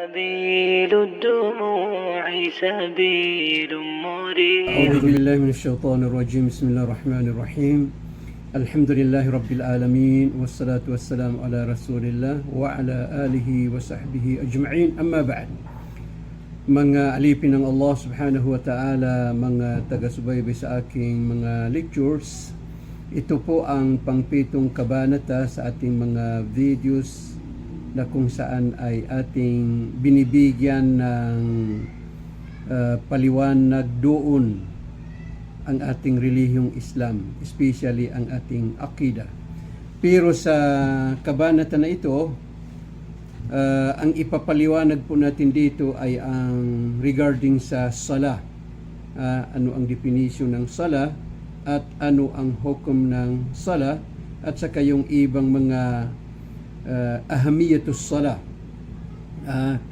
سبيل الدموع سبيل مريح. أعوذ بالله من الشيطان الرجيم. بسم الله الرحمن الرحيم. الحمد لله رب العالمين والصلاة والسلام على رسول الله وعلى آله وصحبه أجمعين. أما بعد, mga alipin ng Allah subhanahu wa ta'ala, mga taga-subaybay sa aking mga lectures, ito po ang pangpitong kabanata sa ating mga videos na kung saan ay ating binibigyan ng paliwanag doon ang ating relihiyong Islam, especially ang ating akida. Pero sa kabanata na ito, ang ipapaliwanag po natin dito ay ang regarding sa sala. Ano ang definition ng sala at ano ang hukom ng sala, at saka yung ibang mga ahamiyatus sala,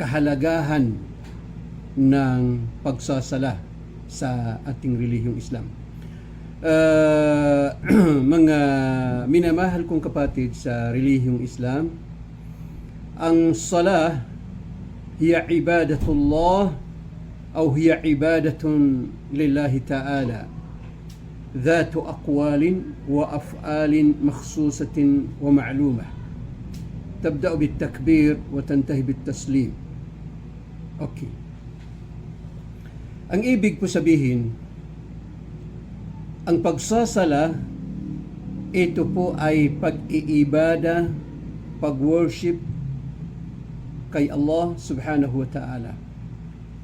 kahalagahan ng pagsasala sa ating relihiyong Islam. Mga minamahal kong kapatid sa relihiyong Islam, ang sala hiya ibadatullah o hiya ibadatun lillahi ta'ala ذات أقوال وأفعال مخصوصة ومعلومة تبدأ بالتكبير وتنتهي بالتسليم. Okay. Ang ibig po sabihin, ang pagsasala, ito po ay pag-iibada, pag-worship kay Allah subhanahu wa ta'ala.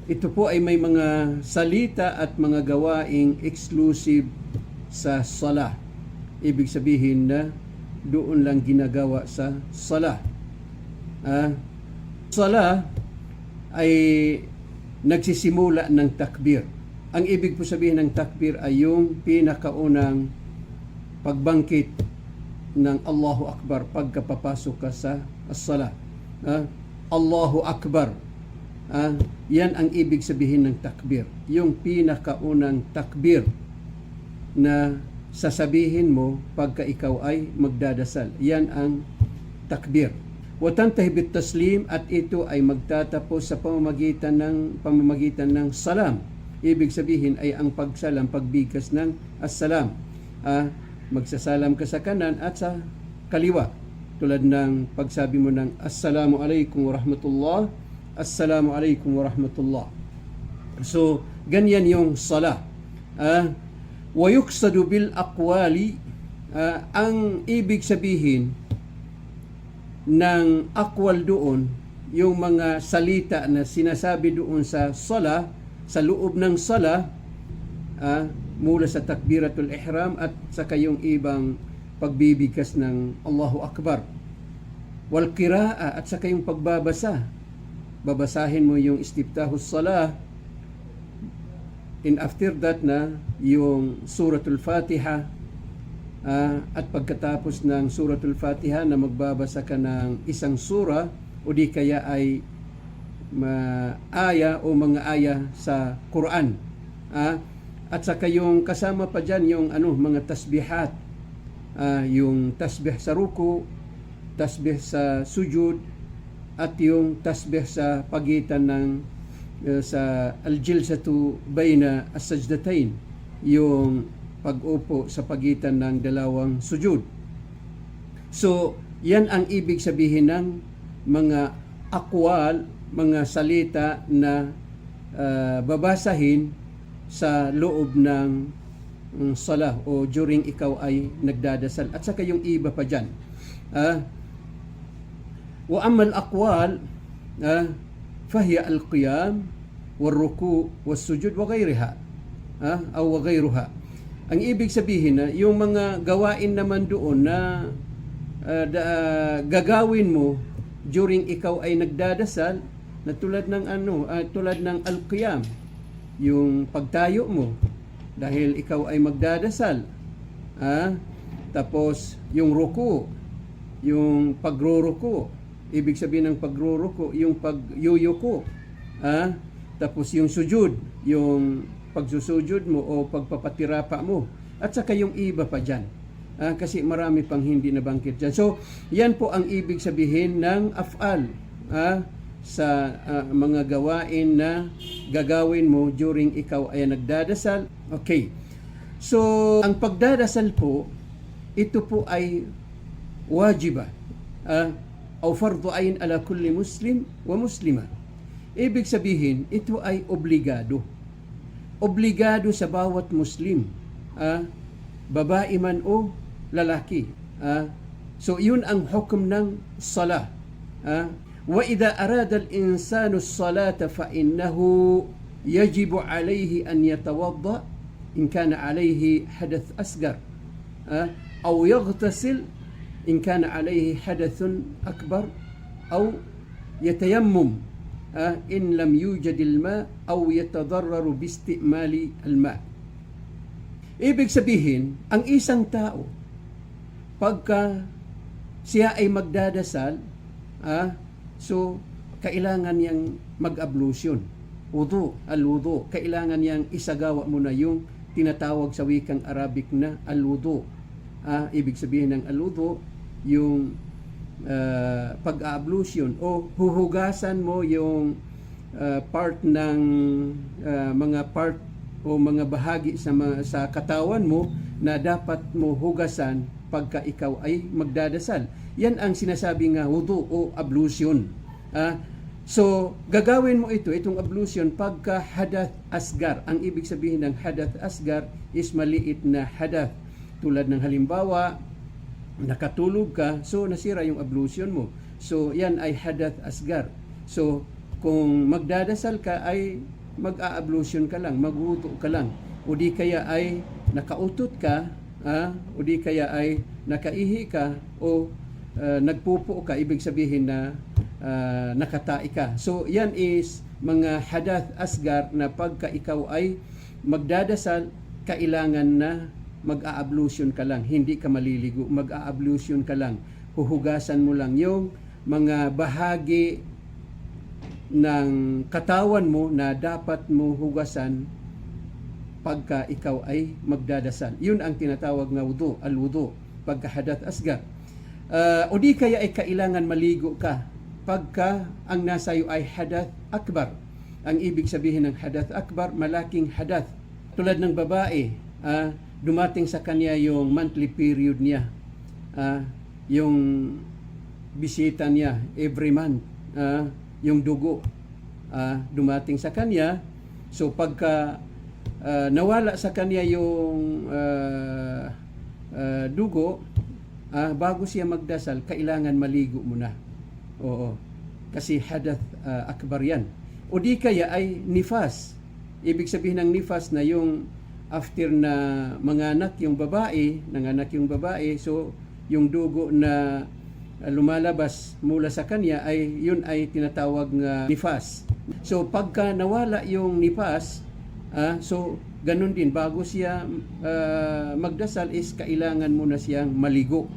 Ito po ay may mga salita at mga gawaing exclusive sa sala. Ibig sabihin na doon lang ginagawa sa sala. Sala ay nagsisimula ng takbir. Ang ibig po sabihin ng takbir ay yung pinakaunang pagbangkit ng Allahu Akbar pagkapapasok ka sa sala. Allahu Akbar. Yan ang ibig sabihin ng takbir. Yung pinakaunang takbir na sasabihin mo pagka ikaw ay magdadasal. Yan ang takbir. Watantahi bit taslim, at ito ay magtatapos sa pamamagitan ng salam. Ibig sabihin ay ang pagsalam, pagbigkas ng assalam. Magsasalam ka sa kanan at sa kaliwa. Tulad ng pagsabi mo ng assalamu alaikum warahmatullah, assalamu alaikum warahmatullah. So, ganyan yung sala. Wa yuqsadu bil aqwali, ang ibig sabihin ng akwal doon, yung mga salita na sinasabi doon sa sala, sa loob ng sala, mula sa takbiratul ihram at saka yung ibang pagbibigkas ng Allahu Akbar. Wal qiraa, at saka yung pagbabasa. Babasahin mo yung istiftahus salah, and after that na yung suratul Fatiha, at pagkatapos ng suratul Fatiha na magbabasa ka ng isang sura o di kaya ay aya o mga aya sa Quran. At saka yung kasama pa dyan yung mga tasbihat, yung tasbih sa ruku, tasbih sa sujud, at yung tasbih sa pagitan ng sa al-jilsatu bayna as-sajdatain, yung pag-upo sa pagitan ng dalawang sujud. So, yan ang ibig sabihin ng mga akwal, mga salita na babasahin sa loob ng salah o during ikaw ay nagdadasal. At saka yung iba pa dyan. Wa amal aqwal fahiya al-qiyam wal-ruku was-sujud wa ghayriha aw wa ghayruha. Ang ibig sabihin na yung mga gawain naman doon na gagawin mo during ikaw ay nagdadasal, na tulad ng tulad ng al-qiyam, yung pagtayo mo dahil ikaw ay magdadasal. Tapos yung ruku, yung pagruruko, ibig sabihin ng pagruruko, yung pagyuyuko. Tapos yung sujud, yung pagsusujud mo o pagpapatirapa mo. At saka yung iba pa dyan. Kasi marami pang hindi nabangkit dyan. So, yan po ang ibig sabihin ng af'al. sa mga gawain na gagawin mo during ikaw ay nagdadasal. Okay. So, ang pagdadasal po, ito po ay wajiba o fardu ayn ala kulli muslim wa muslima. Ibig sabihin, ito ay obligado. Obligado sa bawat Muslim, babae man o lalaki. So, yun ang hukom ng salah. وإذا أراد الإنسان الصلاة فإنه يجب عليه أن يتوضأ إن كان عليه حدث أصغر أو يغتسل إن كان عليه حدث أكبر أو يتيمم إن لم يوجد الماء أو يتضرر باستعمال الماء. Ibig sabihin, ang isang tao, pagka siya ay magdadasal, so, kailangan niyang mag-ablution. Al-wudu. Kailangan niyang isagawa mo na yung tinatawag sa wikang Arabic na al-wudu. Ibig sabihin ng al-wudu, yung pag-ablution o huhugasan mo yung part ng mga part o mga bahagi sa katawan mo na dapat mo hugasan pagka ikaw ay magdadasal. Yan ang sinasabi nga wudu o ablution. So, gagawin mo itong ablution pagka hadath asgar. Ang ibig sabihin ng hadath asgar is maliit na hadath. Tulad ng halimbawa, nakatulog ka, so nasira yung ablution mo. So, yan ay hadath asgar. So, kung magdadasal ka ay mag-a-ablution ka lang, magwudu ka lang. O di kaya ay nakautot ka, o di kaya ay nakaihi ka, o nagpupo ka, ibig sabihin na nakatai ka. So, yan is mga hadath asgar na pagka ikaw ay magdadasal, kailangan na mag-a-ablution ka lang. Hindi ka maliligo. Mag-a-ablution ka lang. Huhugasan mo lang yung mga bahagi ng katawan mo na dapat mo hugasan pagka ikaw ay magdadasal. Yun ang tinatawag na wudu, al-wudu, pagka hadath asgar. O di kaya ay kailangan maligo ka pagka ang nasa iyo ay hadath akbar. Ang ibig sabihin ng hadath akbar, malaking hadath. Tulad ng babae, dumating sa kanya yung monthly period niya, yung bisita niya every month, yung dugo dumating sa kanya. So pagka nawala sa kanya yung dugo, bago siya magdasal, kailangan maligo muna. Oo. Kasi hadath akbar yan. O di kaya ay nifas. Ibig sabihin ng nifas na yung after na nanganak yung babae, so yung dugo na lumalabas mula sa kanya ay yun ay tinatawag na nifas. So pagka nawala yung nifas, so ganun din, bago siya magdasal is kailangan muna siyang maligo.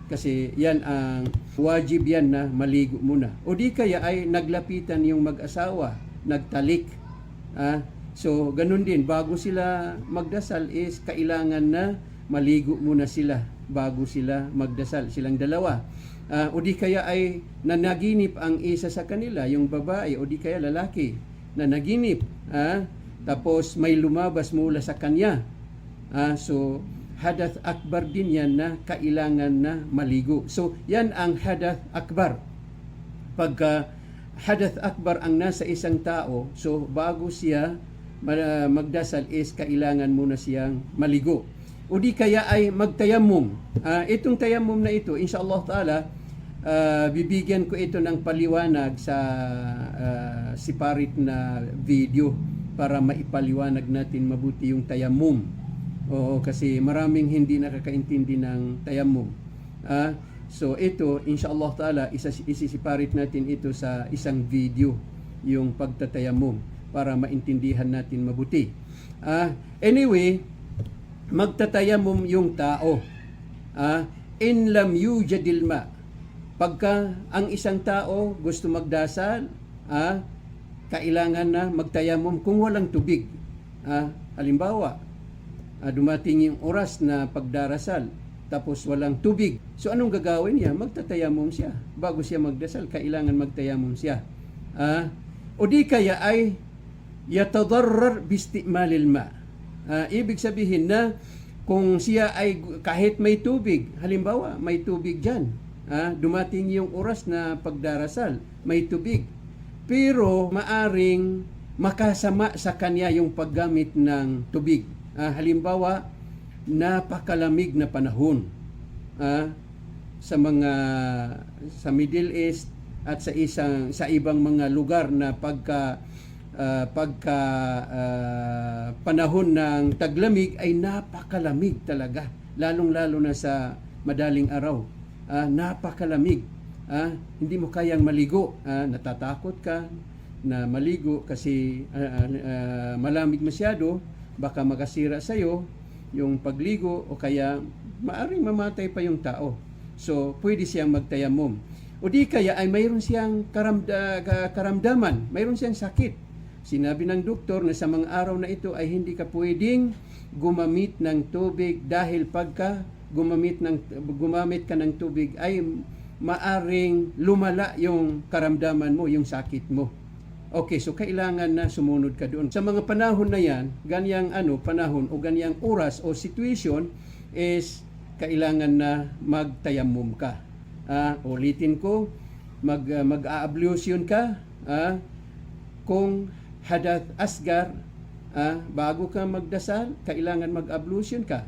Kasi yan ang wajib yan na maligo muna. O di kaya ay naglapitan yung mag-asawa, nagtalik. So ganun din, bago sila magdasal is kailangan na maligo muna sila bago sila magdasal, silang dalawa. O di kaya ay nanaginip ang isa sa kanila, yung babae o di kaya lalaki, na naginip. Tapos may lumabas mula sa kanya. So hadath akbar din yan na kailangan na maligo. So yan ang hadath akbar. Pagka hadath akbar ang nasa isang tao, so bago siya magdasal is kailangan muna siyang maligo. O di kaya ay magtayammum. Itong tayammum na ito, inshallah ta'ala, bibigyan ko ito ng paliwanag sa separate na video para maipaliwanag natin mabuti yung tayammum. Oo, kasi maraming hindi nakakaintindi ng tayammum. So ito, inshallah ta'ala, isisiparit natin ito sa isang video, yung pagtatayammum, para maintindihan natin mabuti. Anyway, magtatayammum yung tao. In lam yujadil ma. Pagka ang isang tao gusto magdasal, kailangan na magtayammum kung walang tubig. Halimbawa, dumating yung oras na pagdarasal, tapos walang tubig. So anong gagawin niya? Magtatayamum siya. Bago siya magdasal, kailangan magtayamum siya. O di kaya ay yatadarrar bistimalil ma. Ibig sabihin na kung siya ay kahit may tubig, halimbawa may tubig dyan, dumating yung oras na pagdarasal, may tubig. Pero maaring makasama sa kanya yung paggamit ng tubig. Halimbawa, napakalamig na panahon sa Middle East at sa ibang mga lugar na pagka panahon ng taglamig ay napakalamig talaga, lalong-lalo na sa madaling araw. Napakalamig. Hindi mo kayang maligo. Natatakot ka na maligo kasi malamig masyado, baka makasira sa'yo yung pagligo o kaya maaring mamatay pa yung tao. So, pwede siyang magtayamum. O di kaya ay mayroon siyang karamdaman, mayroon siyang sakit. Sinabi ng doktor na sa mga araw na ito ay hindi ka pwedeng gumamit ng tubig dahil pagka gumamit ka ng tubig ay maaring lumala yung karamdaman mo, yung sakit mo. Okay, so kailangan na sumunod ka doon. Sa mga panahon na yan, ganyang panahon o ganyang oras o situation is kailangan na magtayamum ka. Ulitin ko, mag-ablution ka. Kung hadath asgar, bago ka magdasal, kailangan mag-ablution ka.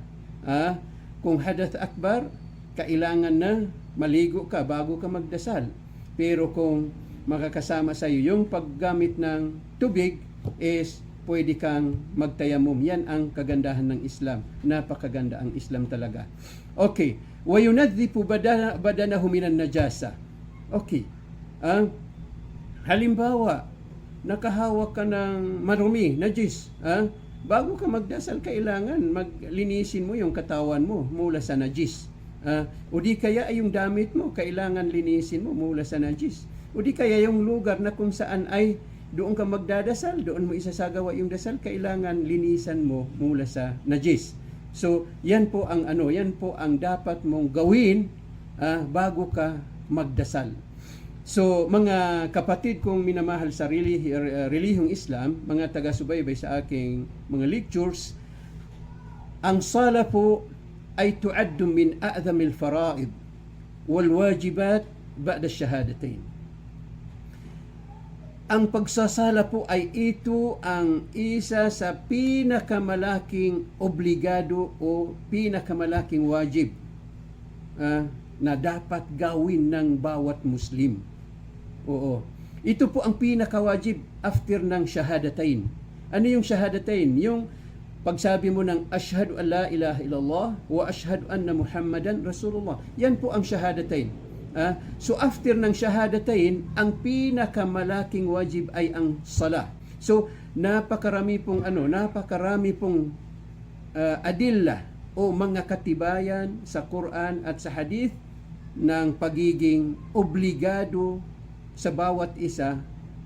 Kung hadath akbar, kailangan na maligo ka bago ka magdasal. Pero kung makakasama sa iyo yung paggamit ng tubig, is pwede kang magtayamum. Yan ang kagandahan ng Islam. Napakaganda ang Islam talaga. Okay. وَيُنَذِّفُ بَدَنَهُ مِنَ النَّجَاسَةِ. Okay. Halimbawa, nakahawak ka ng marumi, najis. Bago ka magdasal, kailangan maglinisin mo yung katawan mo mula sa najis. O di kaya ay yung damit mo, kailangan linisin mo mula sa najis. O di kaya yung lugar na kung saan ay doon ka magdadasal, doon mo isasagawa yung dasal, kailangan linisan mo mula sa najis. So, yan po ang dapat mong gawin bago ka magdasal. So, mga kapatid kong minamahal sa relihiyong Islam, mga taga-subaybay sa aking mga lectures, ang sala po ay tuaddu min a'zamil fara'id wal wajibat ba'da shahadatain. Ang pagsasala po ay ito ang isa sa pinakamalaking obligado o pinakamalaking wajib na dapat gawin ng bawat Muslim. Oo. Ito po ang pinakawajib after ng shahadatain. Ano yung shahadatain? Yung pagsabi mo ng ashhadu an la ilaha illallah wa ashhadu anna Muhammadan Rasulullah. Yan po ang shahadatain. So after ng shahadatain, ang pinakamalaking wajib ay ang sala. So napakarami pong adilla o mga katibayan sa Quran at sa hadith ng pagiging obligado sa bawat isa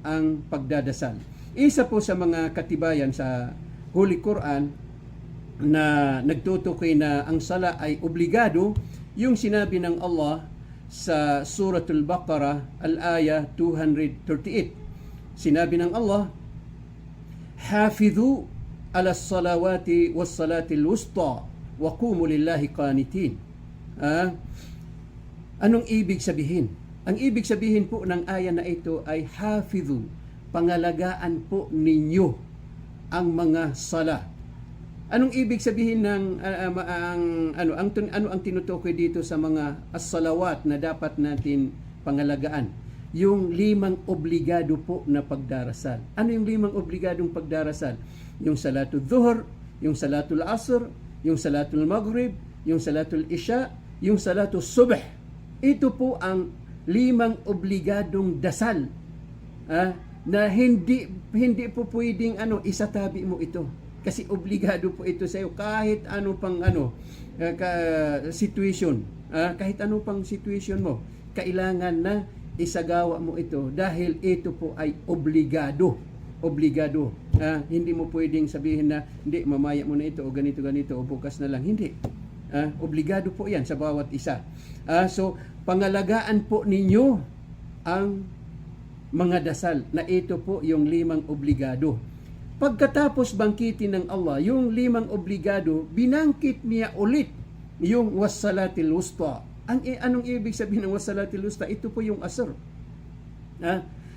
ang pagdadasal. Isa po sa mga katibayan sa Holy Quran na nagtutukoy na ang sala ay obligado, yung sinabi ng Allah sa Suratul Baqarah, al-aya 238. Sinabi ng Allah, "Hafidhu ala salawati was salatil wusta wa qumu lillahi qanitin." Anong ibig sabihin? Ang ibig sabihin po ng aya na ito ay hafidhu, pangalagaan po ninyo ang mga sala. Anong ibig sabihin ng ano ang tinutukoy dito sa mga as-salawat na dapat natin pangalagaan? Yung 5 obligado po na pagdarasal. Ano yung 5 obligadong pagdarasal? Yung salatul dhuhr, yung salatul asr, yung salatul maghrib, yung salatul isya, yung salatul subh. Ito po ang 5 obligadong dasal na hindi po pwedeng isatabi mo ito. Kasi obligado po ito sa iyo kahit ano pang situation, kahit ano pang situation mo, kailangan na isagawa mo ito dahil ito po ay obligado. Hindi mo pwedeng sabihin na hindi, mamaya mo na ito o ganito o bukas na lang. Hindi. Obligado po yan sa bawat isa. So, pangalagaan po ninyo ang mga dasal na ito po yung 5 obligado. Pagkatapos bangkitin ng Allah, yung 5 obligado, binangkit niya ulit yung wassalatil wusta. Anong ibig sabihin ng wassalatil wusta? Ito po yung asr.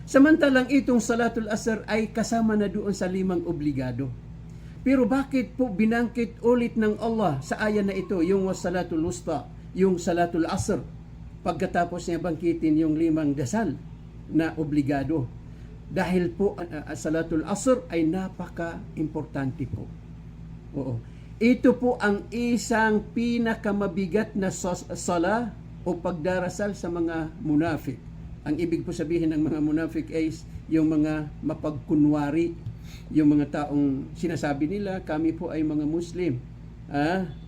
Samantalang itong salatul asr ay kasama na doon sa 5 obligado. Pero bakit po binangkit ulit ng Allah sa aya na ito, yung wassalatul wusta, yung salatul asr, pagkatapos niya bangkitin yung 5 dasal na obligado? Dahil po salatul asr ay napaka-importante po. Oo. Ito po ang isang pinakamabigat na sala o pagdarasal sa mga munafik. Ang ibig po sabihin ng mga munafik ay yung mga mapagkunwari, yung mga taong sinasabi nila, kami po ay mga Muslim.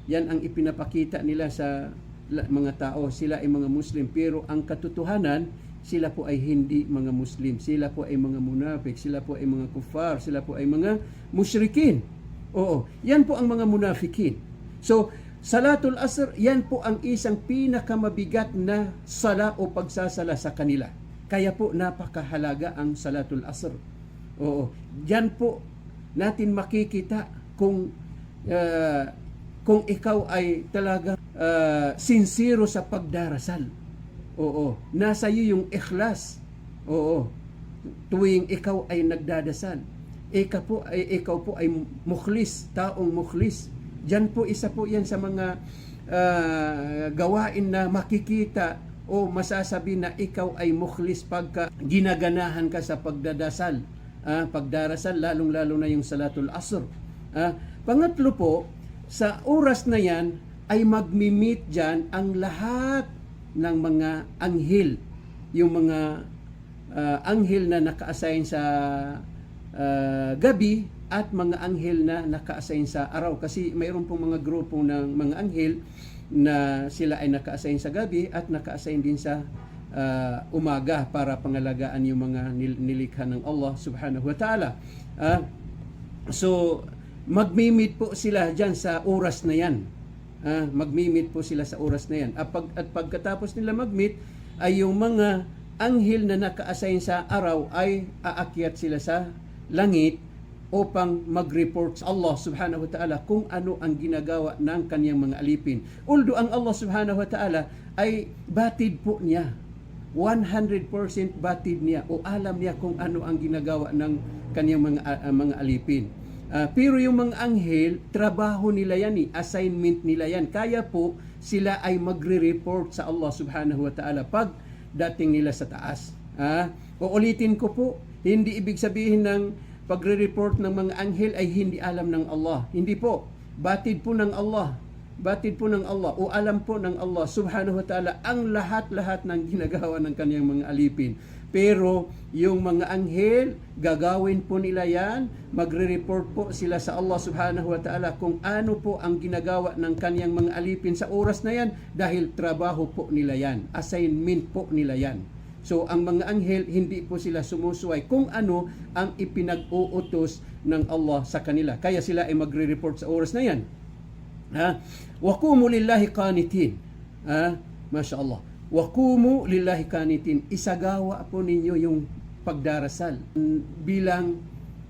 Yan ang ipinapakita nila sa mga tao, sila ay mga Muslim. Pero ang katotohanan, sila po ay hindi mga Muslim. Sila po ay mga munafik, sila po ay mga kufar, sila po ay mga musyrikin. Oo, yan po ang mga munafikin. So, salatul asr, yan po ang isang pinakamabigat na sala o pagsasala sa kanila. Kaya po napakahalaga ang salatul asr. Oo, yan po natin makikita kung ikaw ay talaga sincero sa pagdarasal. Oo, nasa iyo yung ikhlas. Oo, tuwing ikaw ay nagdadasal, ikaw po ay mukhlis, taong mukhlis. Diyan po, isa po yan sa mga gawain na makikita o masasabi na ikaw ay mukhlis pagka ginaganahan ka sa pagdadasal, pagdarasal, lalong-lalo na yung salatul asr. Pangatlo po, sa oras na yan ay magmi-meet dyan ang lahat ng mga anghel, yung mga anghel na naka-assign sa gabi at mga anghel na naka-assign sa araw. Kasi mayroon pong mga grupo ng mga anghel na sila ay naka-assign sa gabi at naka-assign din sa umaga para pangalagaan yung mga nilikha ng Allah subhanahu wa ta'ala. So, magmi-meet po sila dyan sa oras na yan. Magmi-meet po sila sa oras na yan. At pagkatapos nila mag-meet, ay yung mga anghel na naka-assign sa araw ay aakyat sila sa langit upang mag-report sa Allah subhanahu wa ta'ala kung ano ang ginagawa ng kanyang mga alipin. Although ang Allah subhanahu wa ta'ala ay batid po niya, 100% batid niya o alam niya kung ano ang ginagawa ng kanyang mga alipin. Pero yung mga anghel, trabaho nila yan, assignment nila yan. Kaya po sila ay magre-report sa Allah subhanahu wa ta'ala pag dating nila sa taas. Uulitin ko po, hindi ibig sabihin ng pagre-report ng mga anghel ay hindi alam ng Allah. Hindi po. Batid po ng Allah. Batid po ng Allah o alam po ng Allah subhanahu wa ta'ala ang lahat-lahat ng ginagawa ng kanyang mga alipin. Pero yung mga anghel, gagawin po nila yan, magre-report po sila sa Allah subhanahu wa ta'ala kung ano po ang ginagawa ng kanyang mga alipin sa oras na yan dahil trabaho po nila yan, assignment po nila yan. So ang mga anghel, hindi po sila sumusuway kung ano ang ipinag-uutos ng Allah sa kanila. Kaya sila ay magre-report sa oras na yan. Waqumu lillahi qanitin. Masya Allah. Waqumu lillahi qanitin. Isagawa po ninyo yung pagdarasal bilang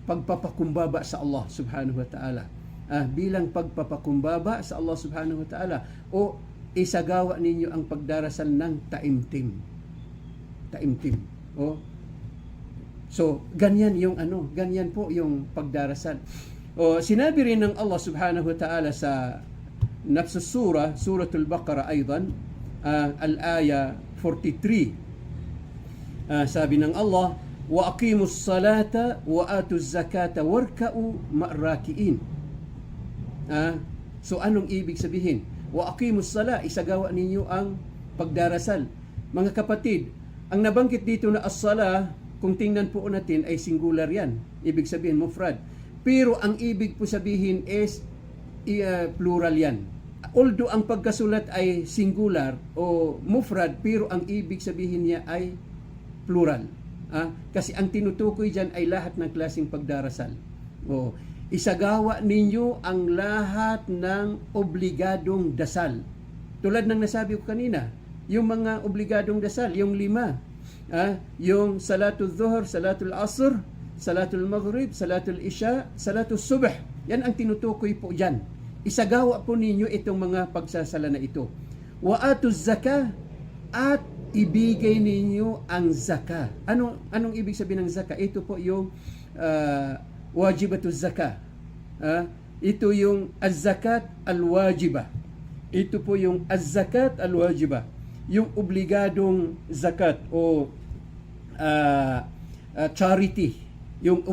pagpapakumbaba sa Allah subhanahu wa ta'ala. Bilang pagpapakumbaba sa Allah subhanahu wa ta'ala. O isagawa ninyo ang pagdarasal ng taimtim. Taimtim. So, ganyan yung ganyan po yung pagdarasal. Sinabi rin ng Allah subhanahu wa ta'ala sa nafs surah, suratul Baqarah aydan, al-aya 43. Sabi ng Allah, wa aqimus salata wa atuz zakata warka'u ma'rakiin. So anong ibig sabihin? Wa aqimus sala, isagawa ninyo ang pagdarasal. Mga kapatid, ang nabanggit dito na as-sala, kung tingnan po natin ay singular yan. Ibig sabihin mufrad. Pero ang ibig po sabihin is plural yan. Although ang pagkasulat ay singular o mufrad, pero ang ibig sabihin niya ay plural. Kasi ang tinutukoy dyan ay lahat ng klaseng pagdarasal. isagawa ninyo ang lahat ng obligadong dasal. Tulad ng nasabi ko kanina, yung mga obligadong dasal, yung 5, yung salatul dhuhr, salatul asr, salatul maghrib, salatul isya, salatul subh. Yan ang tinutukoy po dyan. Isagawa po ninyo itong mga pagsasala na ito. Wa atuz zakah, at ibigay ninyo ang zakah. Anong ibig sabihin ng zakah? Ito po yung wajibatuz zakah. Ito yung az-zakat al-wajibah. Ito po yung az-zakat al-wajibah. Yung obligadong zakat o charity. Yung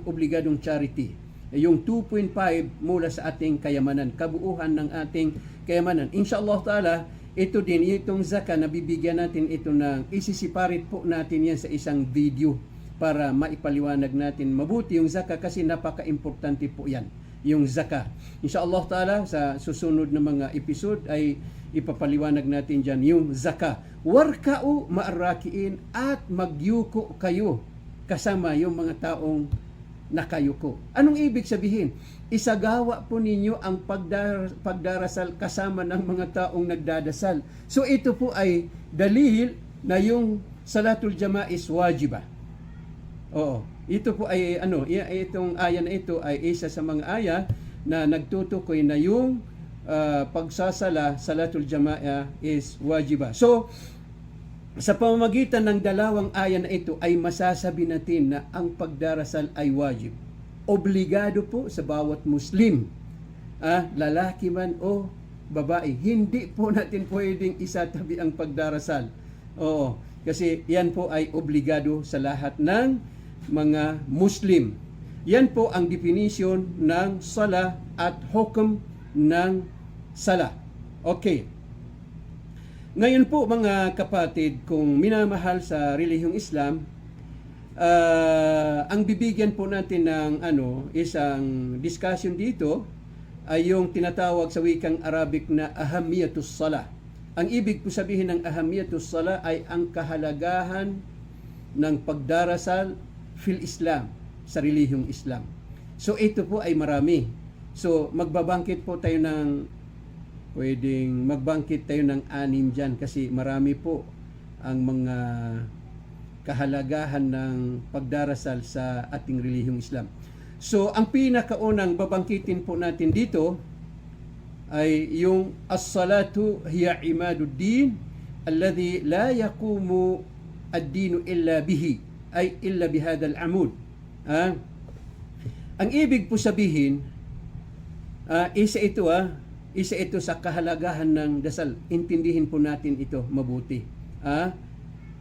obligadong charity. Yung 2.5 mula sa ating kayamanan. Kabuuhan ng ating kayamanan. Insyaallah ta'ala, ito din, itong zakat na bibigyan natin ito ng isisiparit po natin yan sa isang video para maipaliwanag natin mabuti yung zakat kasi napaka-importante po yan, yung zakat. Insyaallah ta'ala, sa susunod na mga episode ay ipapaliwanag natin dyan yung zakat. Warka'u ma'arrakiin, at magyuko kayo kasama yung mga taong nakayuko. Anong ibig sabihin? Isagawa po ninyo ang pagdarasal kasama ng mga taong nagdadasal. So ito po ay dalil na yung salatul jamaah is wajibah. Oo. Ito po ay itong aya na ito ay isa sa mga aya na nagtutukoy na yung pagsasala salatul jamaah is wajibah. So sa pamamagitan ng dalawang aya na ito ay masasabi natin na ang pagdarasal ay wajib. Obligado po sa bawat Muslim, lalaki man o babae. Hindi po natin pwedeng isatabi ang pagdarasal. Oo, kasi yan po ay obligado sa lahat ng mga Muslim. Yan po ang definition ng sala at hukom ng sala. Okay. Ngayon po mga kapatid, kung minamahal sa relihiyong Islam, ang bibigyan po natin ng isang discussion dito ay yung tinatawag sa wikang Arabic na ahamiyatus sala. Ang ibig po sabihin ng ahamiyatus sala ay ang kahalagahan ng pagdarasal fil Islam, sa relihiyong Islam. So ito po ay marami. So magbabangkit po tayo magbangkit tayo ng 6 dyan kasi marami po ang mga kahalagahan ng pagdarasal sa ating relihiyong Islam. So ang pinakaunang babangkitin po natin dito ay yung as-salatu hiya imaduddin alladhi la yaqumu ad-dinu illa bihi, ay illa bihadal amud. Ang ibig po sabihin, isa ito sa kahalagahan ng dasal. Intindihin po natin ito mabuti.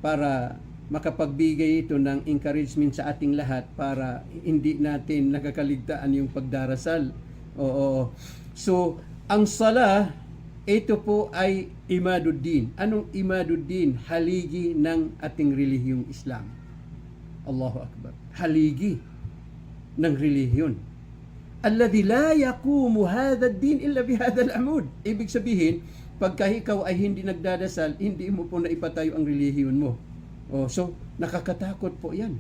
Para makapagbigay ito ng encouragement sa ating lahat para hindi natin nakakaligtaan yung pagdarasal. Oo. So, ang sala, ito po ay imaduddin. Anong imaduddin? Haligi ng ating relihiyong Islam. Allahu Akbar. Haligi ng relihiyon. Alladhi la yaqumu hadha ad-din illa bihadha al-amud. Ibig sabihin, pagka ikaw ay hindi nagdadasal, hindi mo po naipatayo ang relihiyon mo. So nakakatakot po 'yan.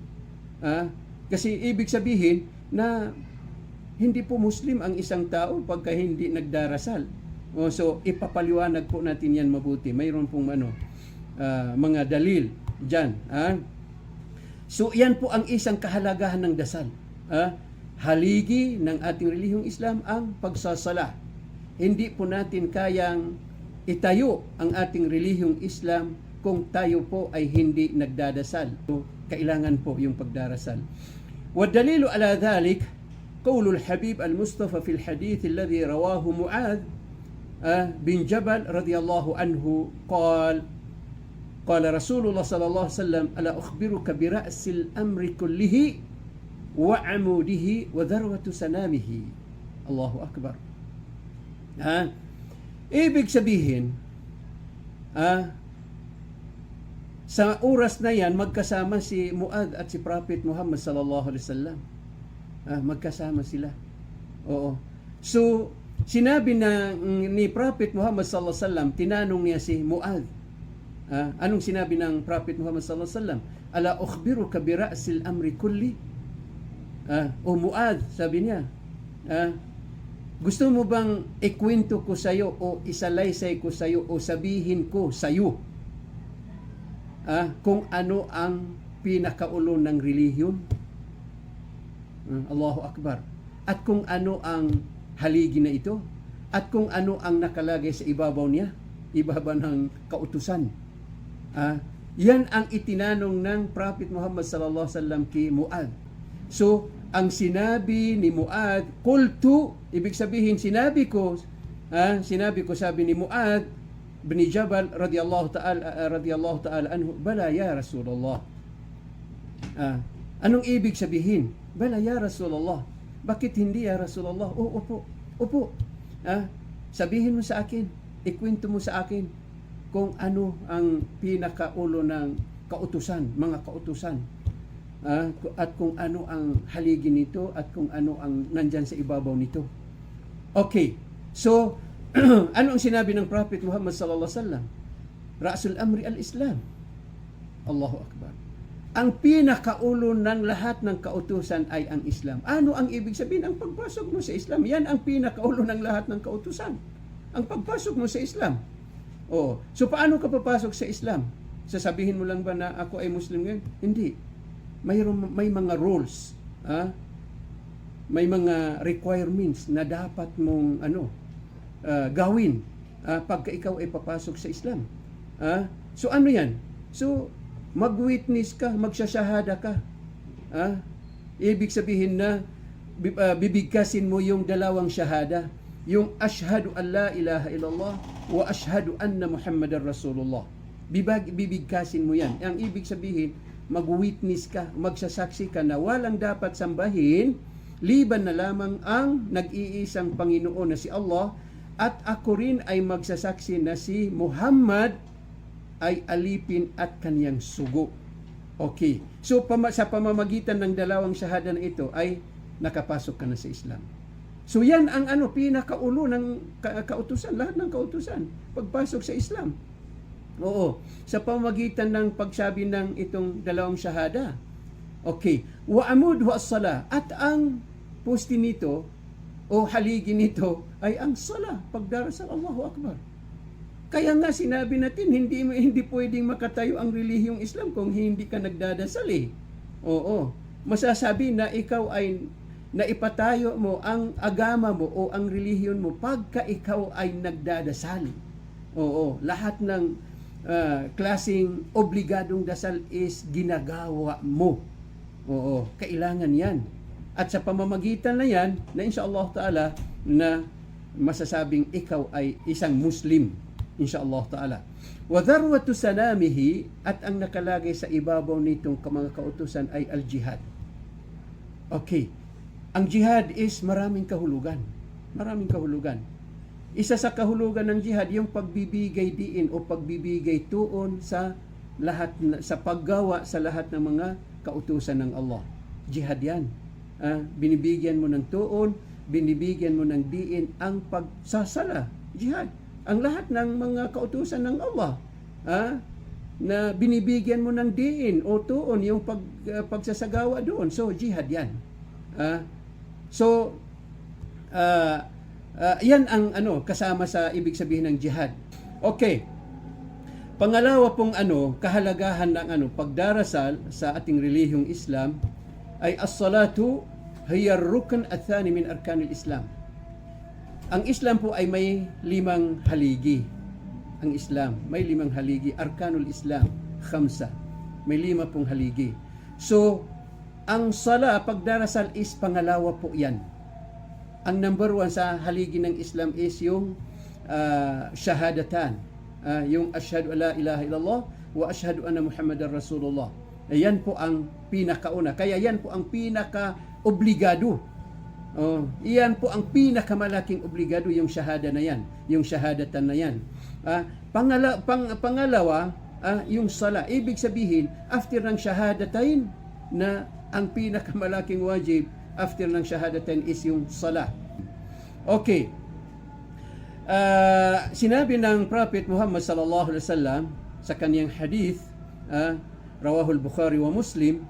Kasi ibig sabihin na hindi po Muslim ang isang tao pagka hindi nagdarasal. So ipapaliwanag po natin 'yan mabuti. Mayroon pong mga dalil diyan. So yan po ang isang kahalagahan ng dasal. Haligi ng ating relihiyong Islam ang pagsasala. Hindi po natin kayang itayo ang ating relihiyong Islam kung tayo po ay hindi nagdadasal. So, kailangan po yung pagdarasal. وَالدَّلِيلُ عَلَى ذَلِكَ قول الحبيب المصطفى في الحديث الذي رواه معاذ بن جبل رضي الله عنه قال رسول الله صلى الله عليه وسلم ألا أخبرك برأس الأمر كله وعموده وذروة سنامه. Allahu Akbar. Ibig sabihin, sa oras na yan, magkasama si Muad at si Prophet Muhammad sallallahu alaihi wasallam. Magkasama sila. Oo. So, sinabi ni Prophet Muhammad sallallahu alaihi wasallam, tinanong niya si Muad. Anong sinabi ng Prophet Muhammad sallallahu alaihi wasallam? Ala ukhbiruka bi ra'sil amri kulli? O Muad, sabi niya, gusto mo bang ikwento ko sa iyo o isalaysay ko sa iyo o sabihin ko sa iyo kung ano ang pinakaulo ng relihiyon? Allahu Akbar. At kung ano ang haligi na ito? At kung ano ang nakalagay sa ibabaw niya? Ibabaw ng kautusan. Yan ang itinanong ng Prophet Muhammad sallallahu alaihi wasallam kay Muad. So, ang sinabi ni Muad, qultu, ibig sabihin sinabi ko, sabi ni Muad bin Jabal radiyallahu ta'ala anhu, bala ya Rasulullah. Anong ibig sabihin? Bala ya Rasulullah. Bakit hindi ya Rasulullah? Opo. Sabihin mo sa akin, ikwento mo sa akin kung ano ang pinakaulo ng kautusan, mga kautusan. At kung ano ang haligi nito at kung ano ang nandyan sa ibabaw nito. Okay. So, ano ang sinabi ng Prophet Muhammad sallallahu alaihi wasallam? Ra'sul amri al-Islam. Allahu Akbar. Ang pinakaulo ng lahat ng kautusan ay ang Islam. Ano ang ibig sabihin? Ang pagpasok mo sa Islam. Yan ang pinakaulo ng lahat ng kautusan. Ang pagpasok mo sa Islam. So, paano ka papasok sa Islam? Sasabihin mo lang ba na ako ay Muslim ngayon? Hindi. May mga rules, may mga requirements na dapat mong gawin pagka ikaw ay papasok sa Islam. So ano yan? So mag-witness ka, magsasahada ka. Ibig sabihin na bibigkasin mo yung dalawang shahada, yung ashhadu an la ilaha illallah wa ashhadu anna Muhammadar Rasulullah. Bibigkasin mo yan. Ang ibig sabihin, mag-witness ka, magsasaksi ka na walang dapat sambahin liban na lamang ang nag-iisang Panginoon na si Allah, at ako rin ay magsasaksi na si Muhammad ay alipin at kanyang sugo. Okay. So sa pamamagitan ng dalawang shahada na ito ay nakapasok ka na sa Islam. So yan ang pinakaulo ng kautusan, lahat ng kautusan, pagpasok sa Islam. Sa pamamagitan ng pagsabi ng itong dalawang shahada. Okay. Wa amud wa as-sala. At ang poste nito o haligi nito ay ang sala, pagdarasal. Allahu Akbar. Kaya nga sinabi natin, hindi pwedeng makatayo ang relihiyong Islam kung hindi ka nagdadasal eh. Masasabi na ikaw ay naipatayo mo ang agama mo o ang relihiyon mo pagka ikaw ay nagdadasal. Lahat ng klaseng obligadong dasal is ginagawa mo. Kailangan yan. At sa pamamagitan na yan, na insyaAllah ta'ala, na masasabing ikaw ay isang Muslim. InsyaAllah ta'ala. Wa dharwatu sanamihi, at ang nakalagay sa ibabaw nitong mga kautusan ay al-jihad. Okay. Ang jihad is maraming kahulugan. Maraming kahulugan. Isa sa kahulugan ng jihad, yung pagbibigay diin o pagbibigay tuon sa lahat, sa paggawa sa lahat ng mga kautusan ng Allah. Jihad yan. Binibigyan mo ng tuon, binibigyan mo ng diin ang pagsasala. Jihad. Ang lahat ng mga kautusan ng Allah, na binibigyan mo ng diin o tuon, yung pagsasagawa doon. So, jihad yan. Yan ang kasama sa ibig sabihin ng jihad. Okay. Pangalawa pong kahalagahan ng pagdarasal sa ating relihiyong Islam ay as-salatu hiya ar-rukn ath-thani min arkanil Islam. Ang Islam po ay may 5 haligi. Ang Islam may 5 haligi. Arkanul Islam, 5. May 5 pong haligi. So, ang sala, pagdarasal is pangalawa po yan. Ang number 1 sa haligi ng Islam is yung shahadatan. Yung ashhadu an la ilaha illallah wa ashhadu anna Muhammadar Rasulullah. Yan po ang pinakauna. Kaya yan po ang pinaka-obligado. Iyan po ang pinakamalaking obligado, yung shahada na yan. Yung shahadatan na yan. Pangalawa, yung sala. Ibig sabihin, after ng shahadatain, na ang pinakamalaking wajib after ng shahadatain is yung salah. Okay. Sinabi ng Prophet Muhammad sallallahu alaihi wasallam sa kaniyang hadith, rawahul Bukhari wa Muslim,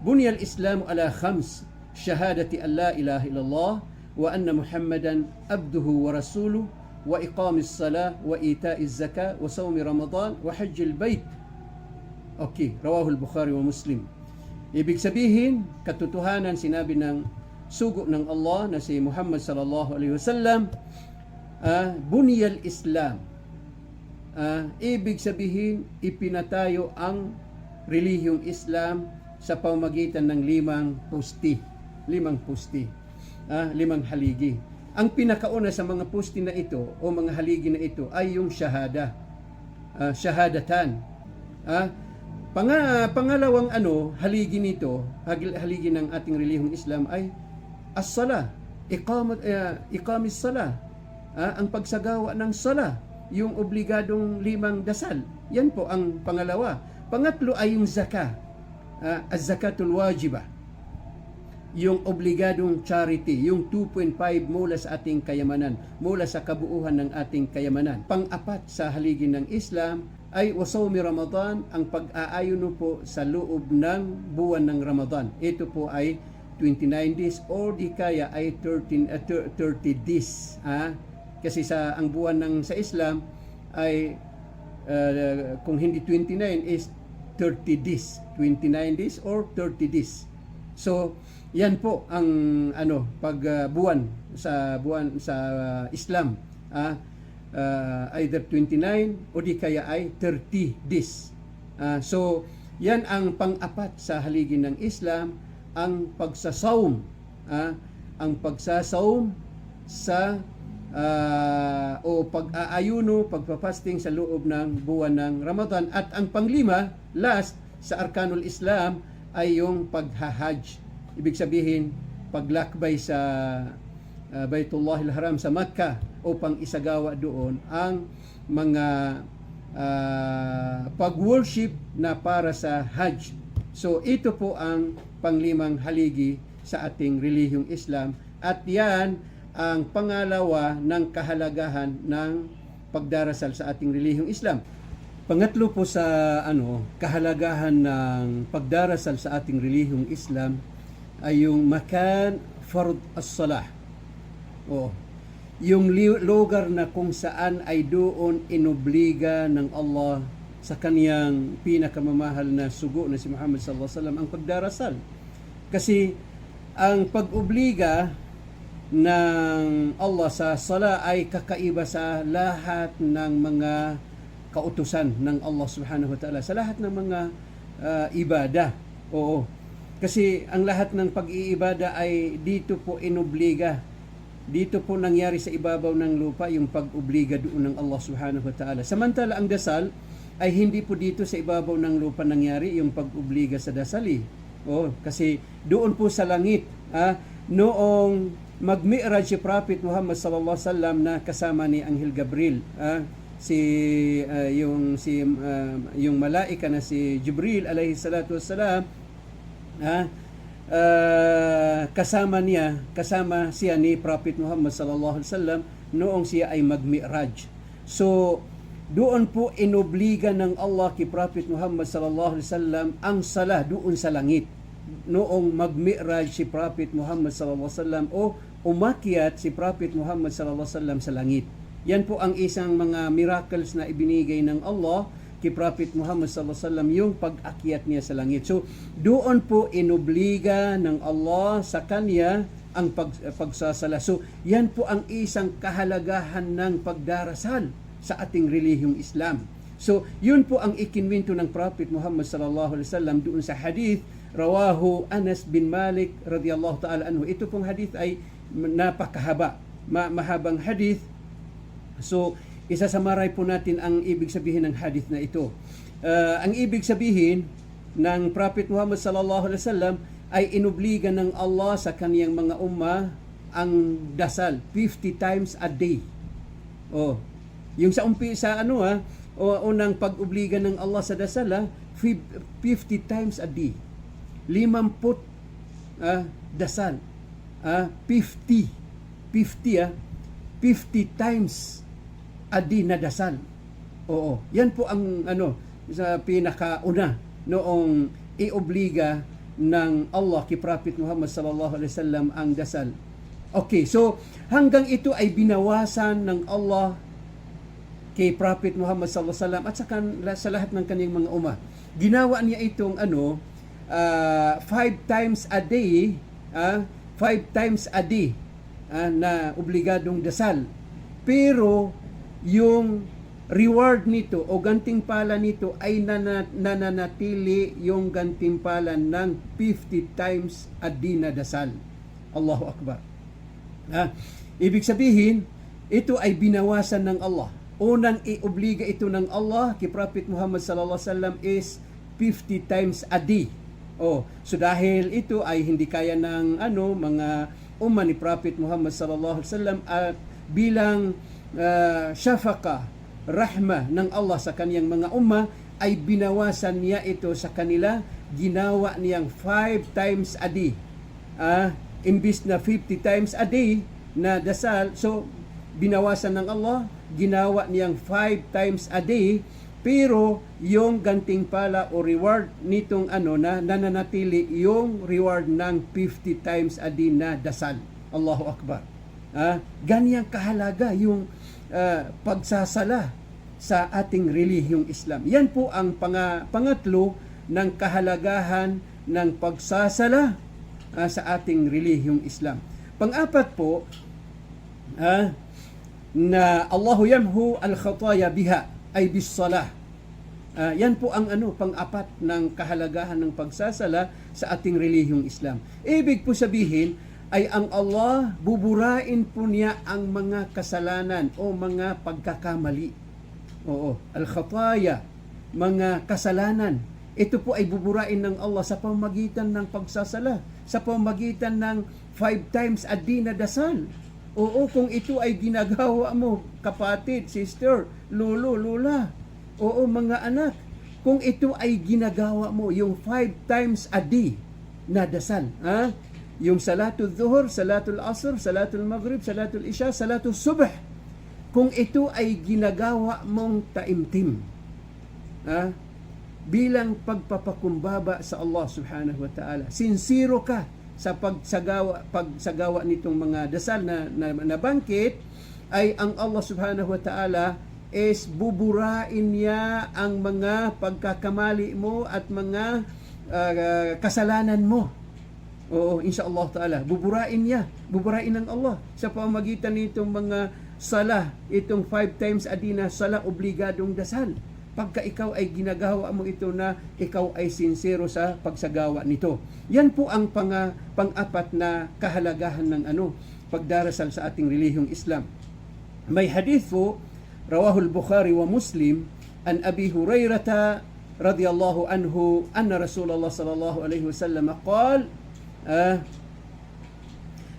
Bunya al-Islam ala khams, syahadati an la ilaha illallah wa anna Muhammadan abduhu wa rasuluh wa iqamis salah wa ita'iz zakah wa sawmi Ramadan wa hajjil bait. Okay, rawahul Bukhari wa Muslim. Ibig sabihin, katotohanan sinabi ng sugo ng Allah na si Muhammad sallallahu alaihi wasallam, bunyal Islam. Ibig sabihin, ipinatayo ang relihiyong Islam sa pamamagitan ng limang pusti, limang haligi. Ang pinakauna sa mga pusti na ito o mga haligi na ito ay yung syahadatan. Pangalawang haligi nito, haligi ng ating relihiyong Islam ay as-salah, iqamis salah, ang pagsagawa ng salah, yung obligadong limang dasal. Yan po ang pangalawa. Pangatlo ay yung zakah, az-zakatul wajibah, yung obligadong charity, yung 2.5 mula sa ating kayamanan, mula sa kabuuhan ng ating kayamanan. Pang-apat sa haligi ng Islam ay wasawmi Ramadan, ang pag-aayuno po sa loob ng buwan ng Ramadan. Ito po ay 29 days or di kaya ay 30 days. Kasi ang buwan sa Islam ay kung hindi 29 is 30 days. 29 days or 30 days. So, yan po ang buwan sa Islam. Either 29 o di kaya ay 30 days. So, yan ang pang-apat sa haligi ng Islam, ang pagsasawm. Ang pagsasawm sa o pag-aayuno, pagpapasting sa loob ng buwan ng Ramadan. At ang panglima, last sa Arkanul Islam ay yung paghahajj. Ibig sabihin, paglakbay sa Baitullahil Haram sa Makkah upang isagawa doon ang mga pag-worship na para sa Hajj. So ito po ang panglimang haligi sa ating relihiyong Islam, at yan ang pangalawa ng kahalagahan ng pagdarasal sa ating relihiyong Islam. Pangatlo po sa kahalagahan ng pagdarasal sa ating relihiyong Islam ay yung makan fard as-salah. Yung lugar na kung saan ay doon inobliga ng Allah sa kaniyang pinakamamahal na sugo na si Muhammad sallallahu alaihi wasallam ang pagdarasal. Kasi ang pag-obliga ng Allah sa sala ay kakaiba sa lahat ng mga kautusan ng Allah subhanahu wa ta'ala, sa lahat ng mga ibadah. Kasi ang lahat ng pag-iibada ay dito po inobliga. Dito po nangyari sa ibabaw ng lupa yung pag-obliga doon ng Allah subhanahu wa ta'ala. Samantala ang dasal ay hindi po dito sa ibabaw ng lupa nangyari yung pag-obliga sa dasal. Kasi doon po sa langit, noong mag-mi'raj si Prophet Muhammad sallallahu alaihi wasallam na kasama ni Anghel Gabriel, yung malaika na si Jibril alayhi salatu wassalam, kasama siya ni Prophet Muhammad sallallahu alaihi wasallam noong siya ay mag-mi'raj. So doon po inobliga ng Allah kay Prophet Muhammad sallallahu alaihi wasallam ang sala doon sa langit. Noong mag-mi'raj si Prophet Muhammad sallallahu alaihi wasallam o umakyat si Prophet Muhammad sallallahu alaihi wasallam sa langit. Yan po ang isang mga miracles na ibinigay ng Allah kay Prophet Muhammad sallallahu alaihi wasallam, yung pag-akyat niya sa langit. So doon po inobliga ng Allah sa kanya ang pagsasala. So yan po ang isang kahalagahan ng pagdarasal sa ating relihiyong Islam. So yun po ang ikinwento ng Prophet Muhammad sallallahu alaihi wasallam doon sa hadith rawahu Anas bin Malik radhiyallahu ta'ala anhu. Ito pong hadith ay napakahaba, mahabang hadith. So isasamaray po natin ang ibig sabihin ng hadith na ito. Ang ibig sabihin ng Prophet Muhammad sallallahu alaihi wasallam ay inobliga ng Allah sa kaniyang mga umma ang dasal 50 times a day. Yung sa unang pag-obliga ng Allah sa dasal, 50 times a day. 50 dasal. 50 times a day na dasal. Yan po ang sa pinakauna noong iobliga ng Allah kay Prophet Muhammad sallallahu alaihi wasallam ang dasal. Okay, so hanggang ito ay binawasan ng Allah kay Prophet Muhammad sallallahu alaihi wasallam at sa lahat ng kanyang mga ummah. Ginawa niya itong 5 times a day, 5 times a day na obligadong dasal. Pero yung reward nito o gantimpala nito ay nananatili yung gantimpala ng 50 times a day na dasal. Allahu Akbar. Ibig sabihin, ito ay binawasan ng Allah. Unang iobliga ito ng Allah kay Prophet Muhammad sallallahu alaihi wasallam is 50 times a day. So dahil ito ay hindi kaya ng mga umma ni Prophet Muhammad sallallahu alaihi wasallam at bilang syafaqah, rahmah ng Allah sa kaniyang mga umma, ay binawasan niya ito sa kanila, ginawa niyang 5 times a day. Imbis na 50 times a day na dasal, so binawasan ng Allah, ginawa niyang 5 times a day, pero yung gantimpala o reward nitong na nananatili yung reward ng 50 times a day na dasal. Allahu Akbar. Ganyang kahalaga yung pagsasala sa ating relihiyong Islam. Yan po ang pangatlo ng kahalagahan ng pagsasala sa ating relihiyong Islam. Pang-apat po, na Allahu yamhu al-khataya biha ay bis-salah. Yan po ang pang-apat ng kahalagahan ng pagsasala sa ating relihiyong Islam. Ibig po sabihin ay ang Allah, buburain po niya ang mga kasalanan o mga pagkakamali. Al-khataya, mga kasalanan. Ito po ay buburain ng Allah sa pamamagitan ng pagsasala, sa pamamagitan ng 5 times a day na dasal. Kung ito ay ginagawa mo, kapatid, sister, lolo, lola, mga anak, kung ito ay ginagawa mo, yung 5 times a day na dasal, yung salatul zuhur, salatul asr, salatul maghrib, salatul isya, salatul subh, kung ito ay ginagawa mong taimtim, bilang pagpapakumbaba sa Allah subhanahu wa ta'ala, sincero ka sa pagsagawa nitong mga dasal na bangkit, ay ang Allah subhanahu wa ta'ala is buburain niya ang mga pagkakamali mo at mga kasalanan mo. Insyaallah ta'ala, buburain ng Allah sa pamamagitan nitong mga salah, itong 5 times a day na salah, obligadong dasal. Pagka ikaw ay ginagawa mo ito na ikaw ay sincero sa pagsagawa nito. Yan po ang pang-apat na kahalagahan ng pagdarasal sa ating relihiyong Islam. May hadith po, rawahul Bukhari wa Muslim, an Abi Hurairah radhiyallahu anhu, anna Rasulullah sallallahu alaihi wasallam qala,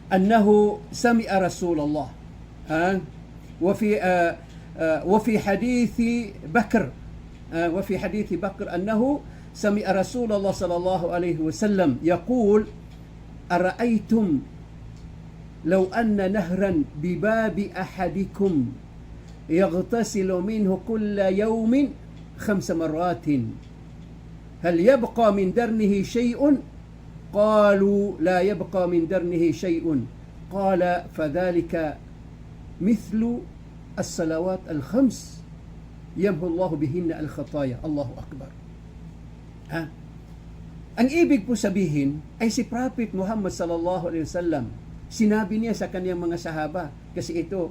annahu sami'a Rasulullah, وفي حديث بكر وفي حديث بكر أنه سمع رسول الله صلى الله عليه وسلم يقول أرأيتم لو أن نهرا بباب أحدكم يغتسل منه كل يوم 5 مرات هل يبقى من درنه شيء؟ قالوا لا يبقى من درنه شيء قال فذلك مثل الصلوات الخمس يمحو الله بهن الخطايا. Allahu Akbar. Ang ibig po sabihin ay si Prophet Muhammad sallallahu alaihi wasallam, sinabi niya sa kaniyang mga sahaba, kasi ito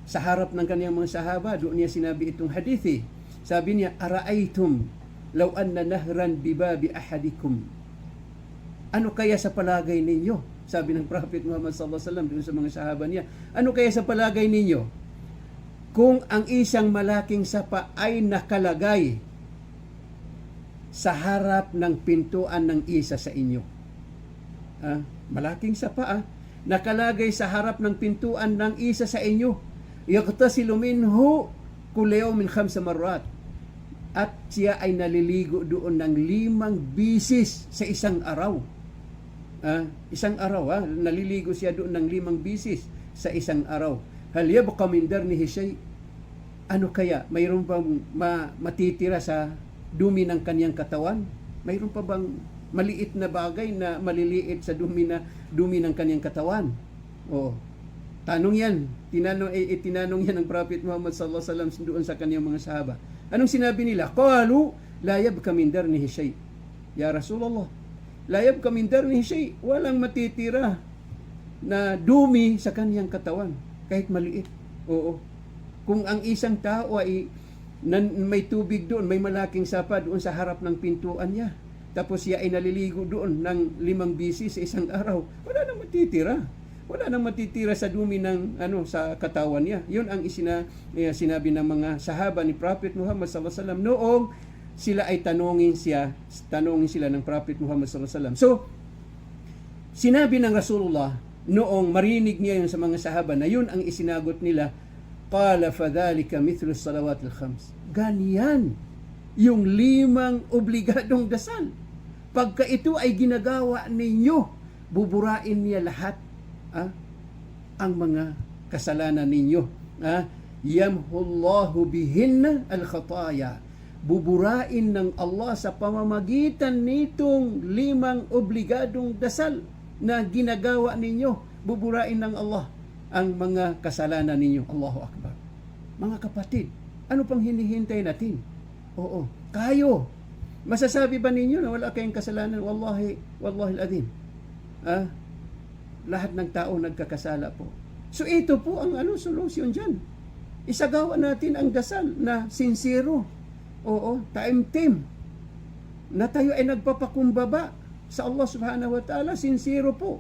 sa harap ng kaniyang mga sahaba, doon niya sinabi itong hadithi. Sabi niya, ara'aytum law anna nahran bibabi ahadikum. Ano kaya sa palagay ninyo? Sabi ng Prophet Muhammad sallallahu alaihi wasallam doon sa mga sahaba niya, ano kaya sa palagay ninyo kung ang isang malaking sapa ay nakalagay sa harap ng pintuan ng isa sa inyo? Malaking sapa, nakalagay sa harap ng pintuan ng isa sa inyo. Yaghtasilu minhu kulla yawmin 5 marrat. At siya ay naliligo doon ng 5 bisis sa isang araw. Isang araw, naliligo siya doon ng 5 bisis sa isang araw. Hal yabqa min darnihi shay? Ano kaya? Mayroon bang matitira sa dumi ng kaniyang katawan? Mayroon pa bang maliit na bagay na maliliit sa dumi ng kanyang katawan. Oh. Tanong yan. Tinanong yan ng Prophet Muhammad sallallahu alaihi wasallam doon sa kanyang mga sahaba. Anong sinabi nila? Qalu la yabqa min darnihi shay. Ya Rasulullah, la yabqa min darnihi shay. Walang matitira na dumi sa kanyang katawan kahit maliit. Oo. Kung ang isang tao ay may tubig doon, may malaking sapa doon sa harap ng pintuan niya, tapos siya ay naliligo doon ng 5 bisis sa isang araw, wala nang matitira. Wala nang matitira sa dumi ng sa katawan niya. 'Yun ang sinabi ng mga sahaba ni Prophet Muhammad sallallahu alaihi wasallam noong sila ay tanungin sila ng Prophet Muhammad sallallahu alaihi wasallam. So, sinabi ng Rasulullah noong marinig niya 'yun sa mga sahaba na 'yun ang isinagot nila, qala fadhalika mithlu salawatil khams. Ganyan yung 5 obligadong dasal. Pagka ito ay ginagawa ninyo, buburain niya lahat ang mga kasalanan ninyo. Yamhullahu bihinna al-khataya. Buburain ng Allah sa pamamagitan nitong 5 obligadong dasal na ginagawa ninyo. Buburain ng Allah ang mga kasalanan ninyo. Allahu Akbar. Mga kapatid, ano pang hinihintay natin? Oo, kayo. Masasabi ba ninyo na wala kayong kasalanan? Wallahi al-azim. Lahat ng tao nagkakasala po. So ito po ang solusyon dyan. Isagawa natin ang dasal na sincero. Oo, taimtim. Na tayo ay nagpapakumbaba sa Allah subhanahu wa ta'ala. Sincero po.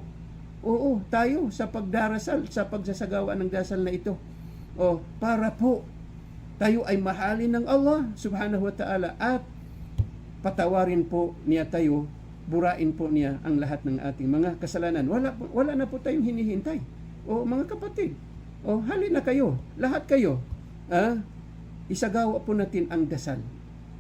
Oo, tayo sa pagdarasal, sa pagsasagawa ng dasal na ito. Para po tayo ay mahalin ng Allah subhanahu wa ta'ala at patawarin po niya tayo, burain po niya ang lahat ng ating mga kasalanan. Wala na po tayong hinihintay. Mga kapatid, halina kayo, lahat kayo. Isagawa po natin ang dasal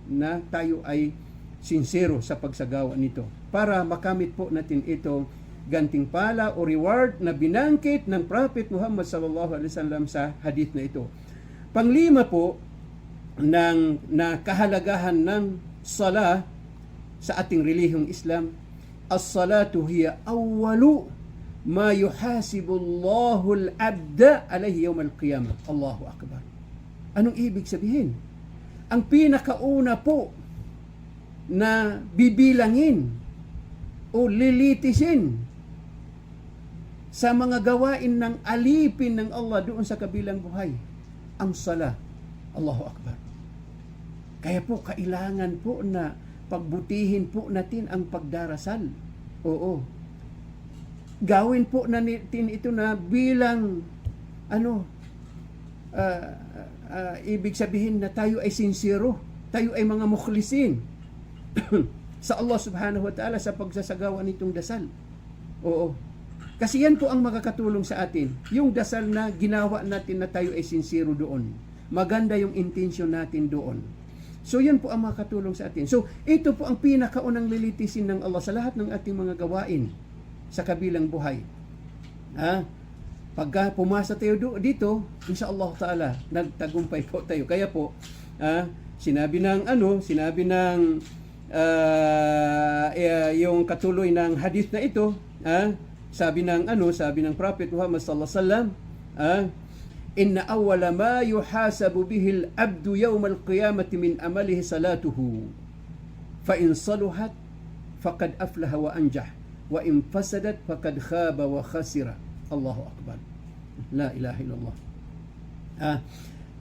na tayo ay sincero sa pagsagawa nito para makamit po natin ito gantimpala o reward na binangkit ng Prophet Muhammad sallallahu alaihi wasallam sa hadith na ito. Panglima po na kahalagahan ng sala sa ating relihiyong Islam, as-salatu hiya awwalu ma yuhasibu Allahu al-'abda alayhi yawm al-qiyamah. Allahu akbar. Anong ibig sabihin? Ang pinakauna po na bibilangin o lilitisin sa mga gawain ng alipin ng Allah doon sa kabilang buhay, ang sala. Allahu Akbar. Kaya po, kailangan po na pagbutihin po natin ang pagdarasal. Oo. Gawin po natin ito na bilang ibig sabihin na tayo ay sincero. Tayo ay mga mukhlisin sa Allah subhanahu wa ta'ala sa pagsasagawa nitong dasal. Oo. Kasi yan po ang makakatulong sa atin. Yung dasal na ginawa natin na tayo ay sincero doon. Maganda yung intention natin doon. So yan po ang makakatulong sa atin. So ito po ang pinakaunang lilitisin ng Allah sa lahat ng ating mga gawain sa kabilang buhay. Pagka pumasa tayo dito, insyaAllah ta'ala, nagtagumpay po tayo. Kaya po, sinabi ng yung katuloy ng hadith na ito, sabi ng Prophet Muhammad sallallahu alaihi wasallam, inna awwala ma yuhasabu bihi al-'abdu yawm al-qiyamati min amalihi salatuhu fa in saluhat faqad aflaha wa anjah wa in fasadat faqad khaba wa khasira. Allahu akbar. La ilaha illallah.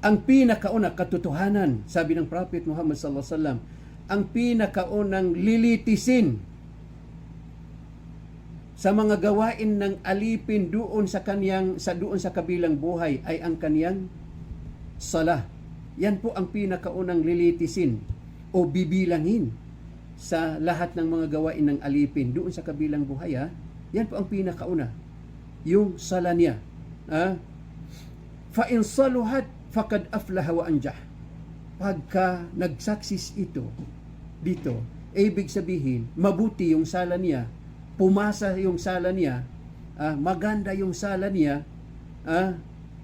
Ang pinakauna katotohanan, sabi ng Prophet Muhammad sallallahu alaihi wasallam, ang pinakaunang lilitisin sa mga gawain ng alipin doon sa kabilang buhay ay ang kaniyang sala. Yan po ang pinakaunang lilitisin o bibilangin sa lahat ng mga gawain ng alipin doon sa kabilang buhay. Yan po ang pinakauna, yung sala niya. Fa in saluhat faqad aflaha wa anjah. Pagka nagsaksis ito dito, ibig sabihin mabuti yung sala niya, pumasa yung sala niya, maganda yung sala niya,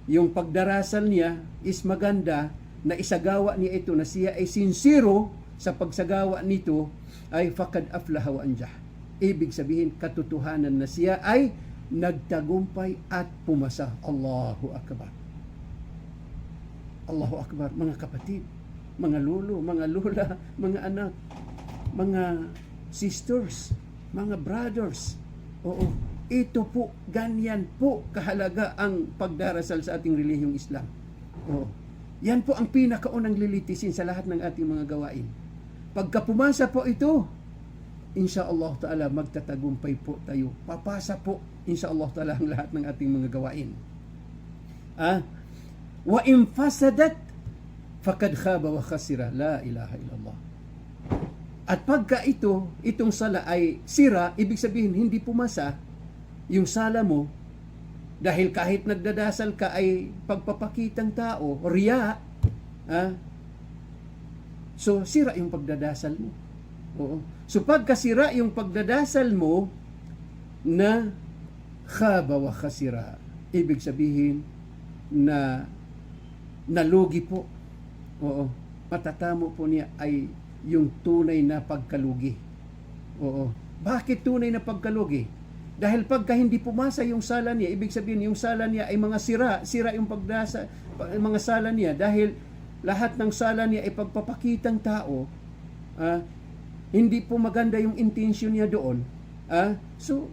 yung pagdarasal niya is maganda, na isagawa niya ito na siya ay sincero sa pagsagawa nito ay faqad aflaha wa anjah. Ibig sabihin, katotohanan na siya ay nagtagumpay at pumasa. Allahu Akbar. Allahu Akbar, mga kapatid, mga lolo, mga lola, mga anak, mga sisters, mga brothers. Oo, ito po, ganyan po kahalaga ang pagdarasal sa ating relihiyong Islam. Oo, yan po ang pinakaunang lilitisin sa lahat ng ating mga gawain. Pagka pumasa po ito, insya Allah Ta'ala magtatagumpay po tayo. Papasa po, insya Allah Ta'ala, ang lahat ng ating mga gawain. Wa in fasadat faqad khaba wa khasira. La ilaha illallah. At pagka itong sala ay sira, ibig sabihin hindi pumasa yung sala mo, dahil kahit nagdadasal ka ay pagpapakitang tao, riya, so sira yung pagdadasal mo. Oo. So pagkasira yung pagdadasal mo, na khaba wa khasira, ibig sabihin na nalugi po. Oo. Matatamo po niya ay yung tunay na pagkalugi. Oo. Bakit tunay na pagkalugi? Dahil pagka hindi pumasa yung sala niya, ibig sabihin yung sala niya ay mga sira yung pagdasa, mga sala niya, dahil lahat ng sala niya ay pagpapakitang tao, hindi po maganda yung intention niya doon. So,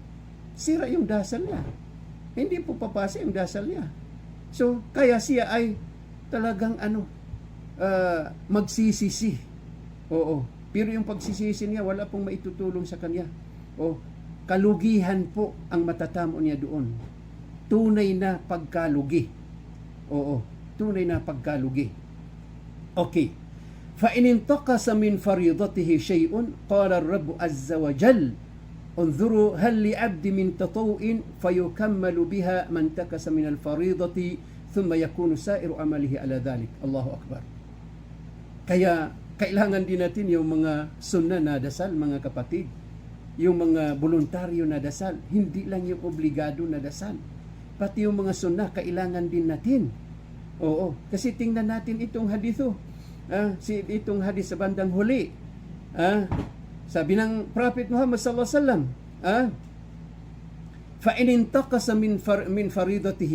sira yung dasal niya. Hindi po papasa yung dasal niya. So, kaya siya ay talagang magsisisi. Oo. Pero yung pagsisisi niya, wala pong maitutulong sa kanya. Kalugihan po ang matatamo niya doon. Tunay na pagkalugi. Oo. Tunay na pagkalugi. Okay. فَإِنِ انْتَقَصَ مِنْ فَرِيضَتِهِ شَيْءٌ قَالَ الرَّبُّ عَزَّ وَجَلَّ انظُرُوا هَلْ لِعَبْدٍ مِنْ تَطَوْعٍ فَيُكَمَّلُ بِهَا مَنْ انْتَقَصَ مِنَ الْفَرِيضَةِ ثُمَّ يَكُونُ سَائِرُ عَمَلِهِ عَلَى ذَلِكَ. Allahu Akbar. Kaya kailangan din natin yung mga sunna na dasal, mga kapatid. Yung mga voluntaryo na dasal, hindi lang yung obligado na dasal. Pati yung mga sunna, kailangan din natin. Oo. Kasi tingnan natin itong haditho. Itong hadis sa bandang huli. Sabi ng Prophet Muhammad sallallahu alaihi wasallam, فَإِنِ انْتَقَصَ مِنْ فَرِيضَتِهِ,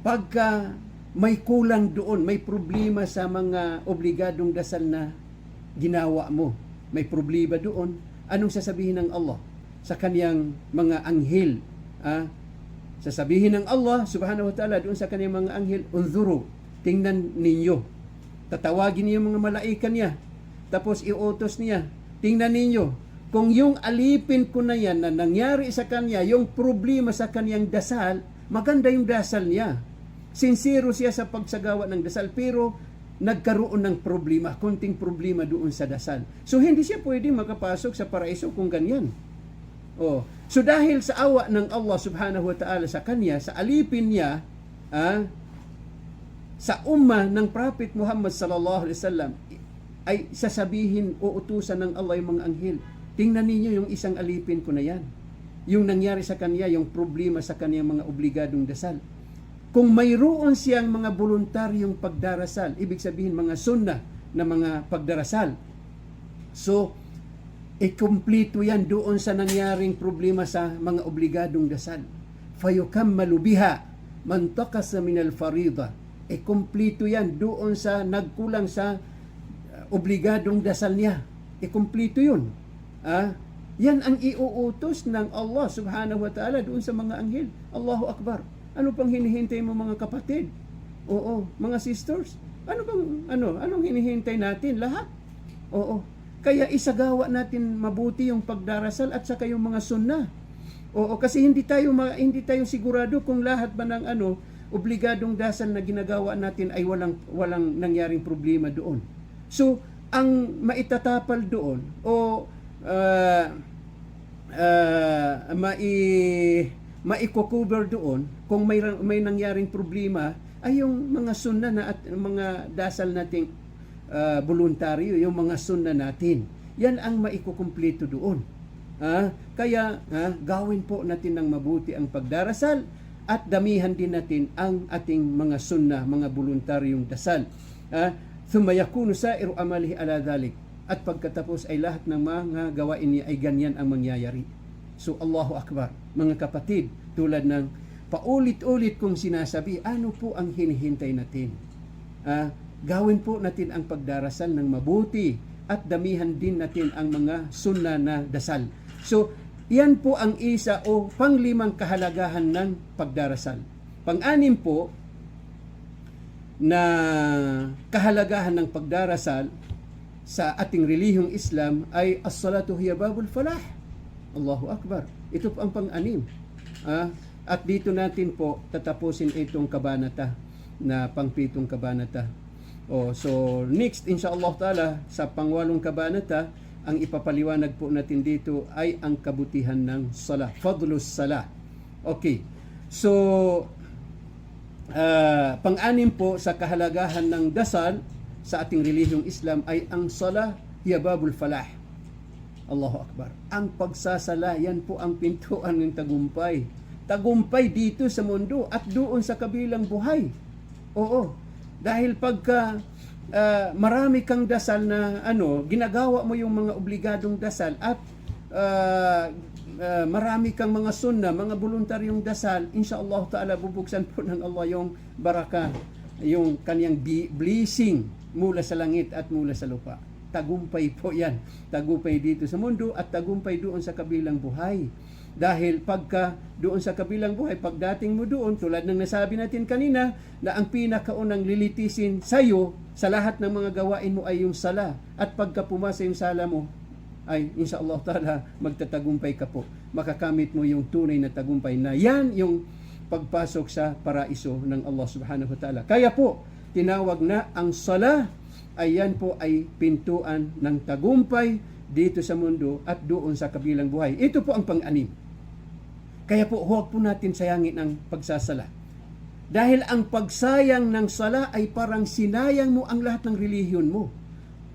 pagka may kulang doon, may problema sa mga obligadong dasal na ginawa mo, may problema doon, anong sasabihin ng Allah sa kaniyang mga anghel? Sasabihin ng Allah subhanahu wa ta'ala doon sa kaniyang mga anghel, unzuru, tingnan ninyo. Tatawagin niyo mga malaika niya, tapos iutos niya, tingnan ninyo, kung yung alipin ko na yan na nangyari sa kanya, yung problema sa kaniyang dasal, maganda yung dasal niya. Sincero siya sa pagsagawa ng dasal, pero nagkaroon ng problema, konting problema doon sa dasal. So hindi siya pwede makapasok sa paraiso kung ganyan. So dahil sa awa ng Allah subhanahu wa ta'ala sa kanya, sa alipin niya, sa umma ng Prophet Muhammad sallallahu alaihi wasallam, ay sasabihin o utusan ng Allah yung mga anghel, tingnan ninyo yung isang alipin ko na yan. Yung nangyari sa kanya, yung problema sa kanyang mga obligadong dasal. Kung mayroon siyang mga voluntaryong pagdarasal, ibig sabihin mga sunnah na mga pagdarasal, so, ikumpleto yan doon sa nangyaring problema sa mga obligadong dasal. فَيُكَمَّلُ بِهَا مَنْ تَقَصَ مِنَ الْفَرِيضَةِ, ikumpleto yan doon sa nagkulang sa obligadong dasal niya. Ikumpleto yun. Yan ang iuutos ng Allah subhanahu wa ta'ala doon sa mga anghel. Allahu Akbar. Ano pang hinihintay mo mga kapatid? Oo, mga sisters. Anong hinihintay natin? Lahat. Oo. Kaya isagawa natin mabuti yung pagdarasal at saka yung mga sunnah. Oo, kasi hindi tayo sigurado kung lahat ba ng obligadong dasal na ginagawa natin ay walang nangyaring problema doon. So, ang maitatapal doon o maiko-cover doon kung may nangyaring problema ay yung mga sunna na at mga dasal nating voluntaryo, yung mga sunna natin. Yan ang maikukumpleto doon. Kaya gawin po natin ng mabuti ang pagdarasal at damihan din natin ang ating mga sunnah, mga voluntaryong dasal. thumma yakunu sa'iru amalihi ala dhalik. At pagkatapos ay lahat ng mga gawain niya ay ganyan ang mangyayari. So Allahu Akbar. Mga kapatid, tulad ng paulit-ulit kong sinasabi, ano po ang hinihintay natin? Gawin po natin ang pagdarasal ng mabuti at damihan din natin ang mga sunna na dasal. So, yan po ang isa o panglimang kahalagahan ng pagdarasal. Pang-anim po na kahalagahan ng pagdarasal sa ating relihiyong Islam ay as-salatu hiya babul falah. Allahu Akbar. Ito po ang pang-anim. At dito natin po tatapusin itong kabanata na pang-pitong kabanata. So next inshallah taala sa pang-walong kabanata, ang ipapaliwanag po natin dito ay ang kabutihan ng salah, fadlus salah. Okay. So pang-anim po sa kahalagahan ng dasal sa ating relihiyong Islam ay ang salah hiya babul falah. Allahu Akbar. Ang pagsasala, yan po ang pintuan ng tagumpay. Tagumpay dito sa mundo at doon sa kabilang buhay. Oo. Dahil pagka marami kang dasal na ginagawa mo yung mga obligadong dasal at marami kang mga sunna, mga voluntaryong dasal, insyaallah ta'ala bubuksan po ng Allah yung baraka, yung kanyang blessing mula sa langit at mula sa lupa. Tagumpay po yan. Tagumpay dito sa mundo at tagumpay doon sa kabilang buhay. Dahil pagka doon sa kabilang buhay, pagdating mo doon, tulad ng nasabi natin kanina, na ang pinakaunang lilitisin sa iyo, sa lahat ng mga gawain mo ay yung sala. At pagka pumasa yung sala mo, ay insyaallah ta'ala magtatagumpay ka po. Makakamit mo yung tunay na tagumpay na yan yung pagpasok sa paraiso ng Allah subhanahu wa ta'ala. Kaya po, tinawag na ang sala ay yan po ay pintuan ng tagumpay dito sa mundo at doon sa kabilang buhay. Ito po ang pang-anim. Kaya po, huwag po natin sayangin ang pagsasala. Dahil ang pagsayang ng sala ay parang sinayang mo ang lahat ng relihiyon mo.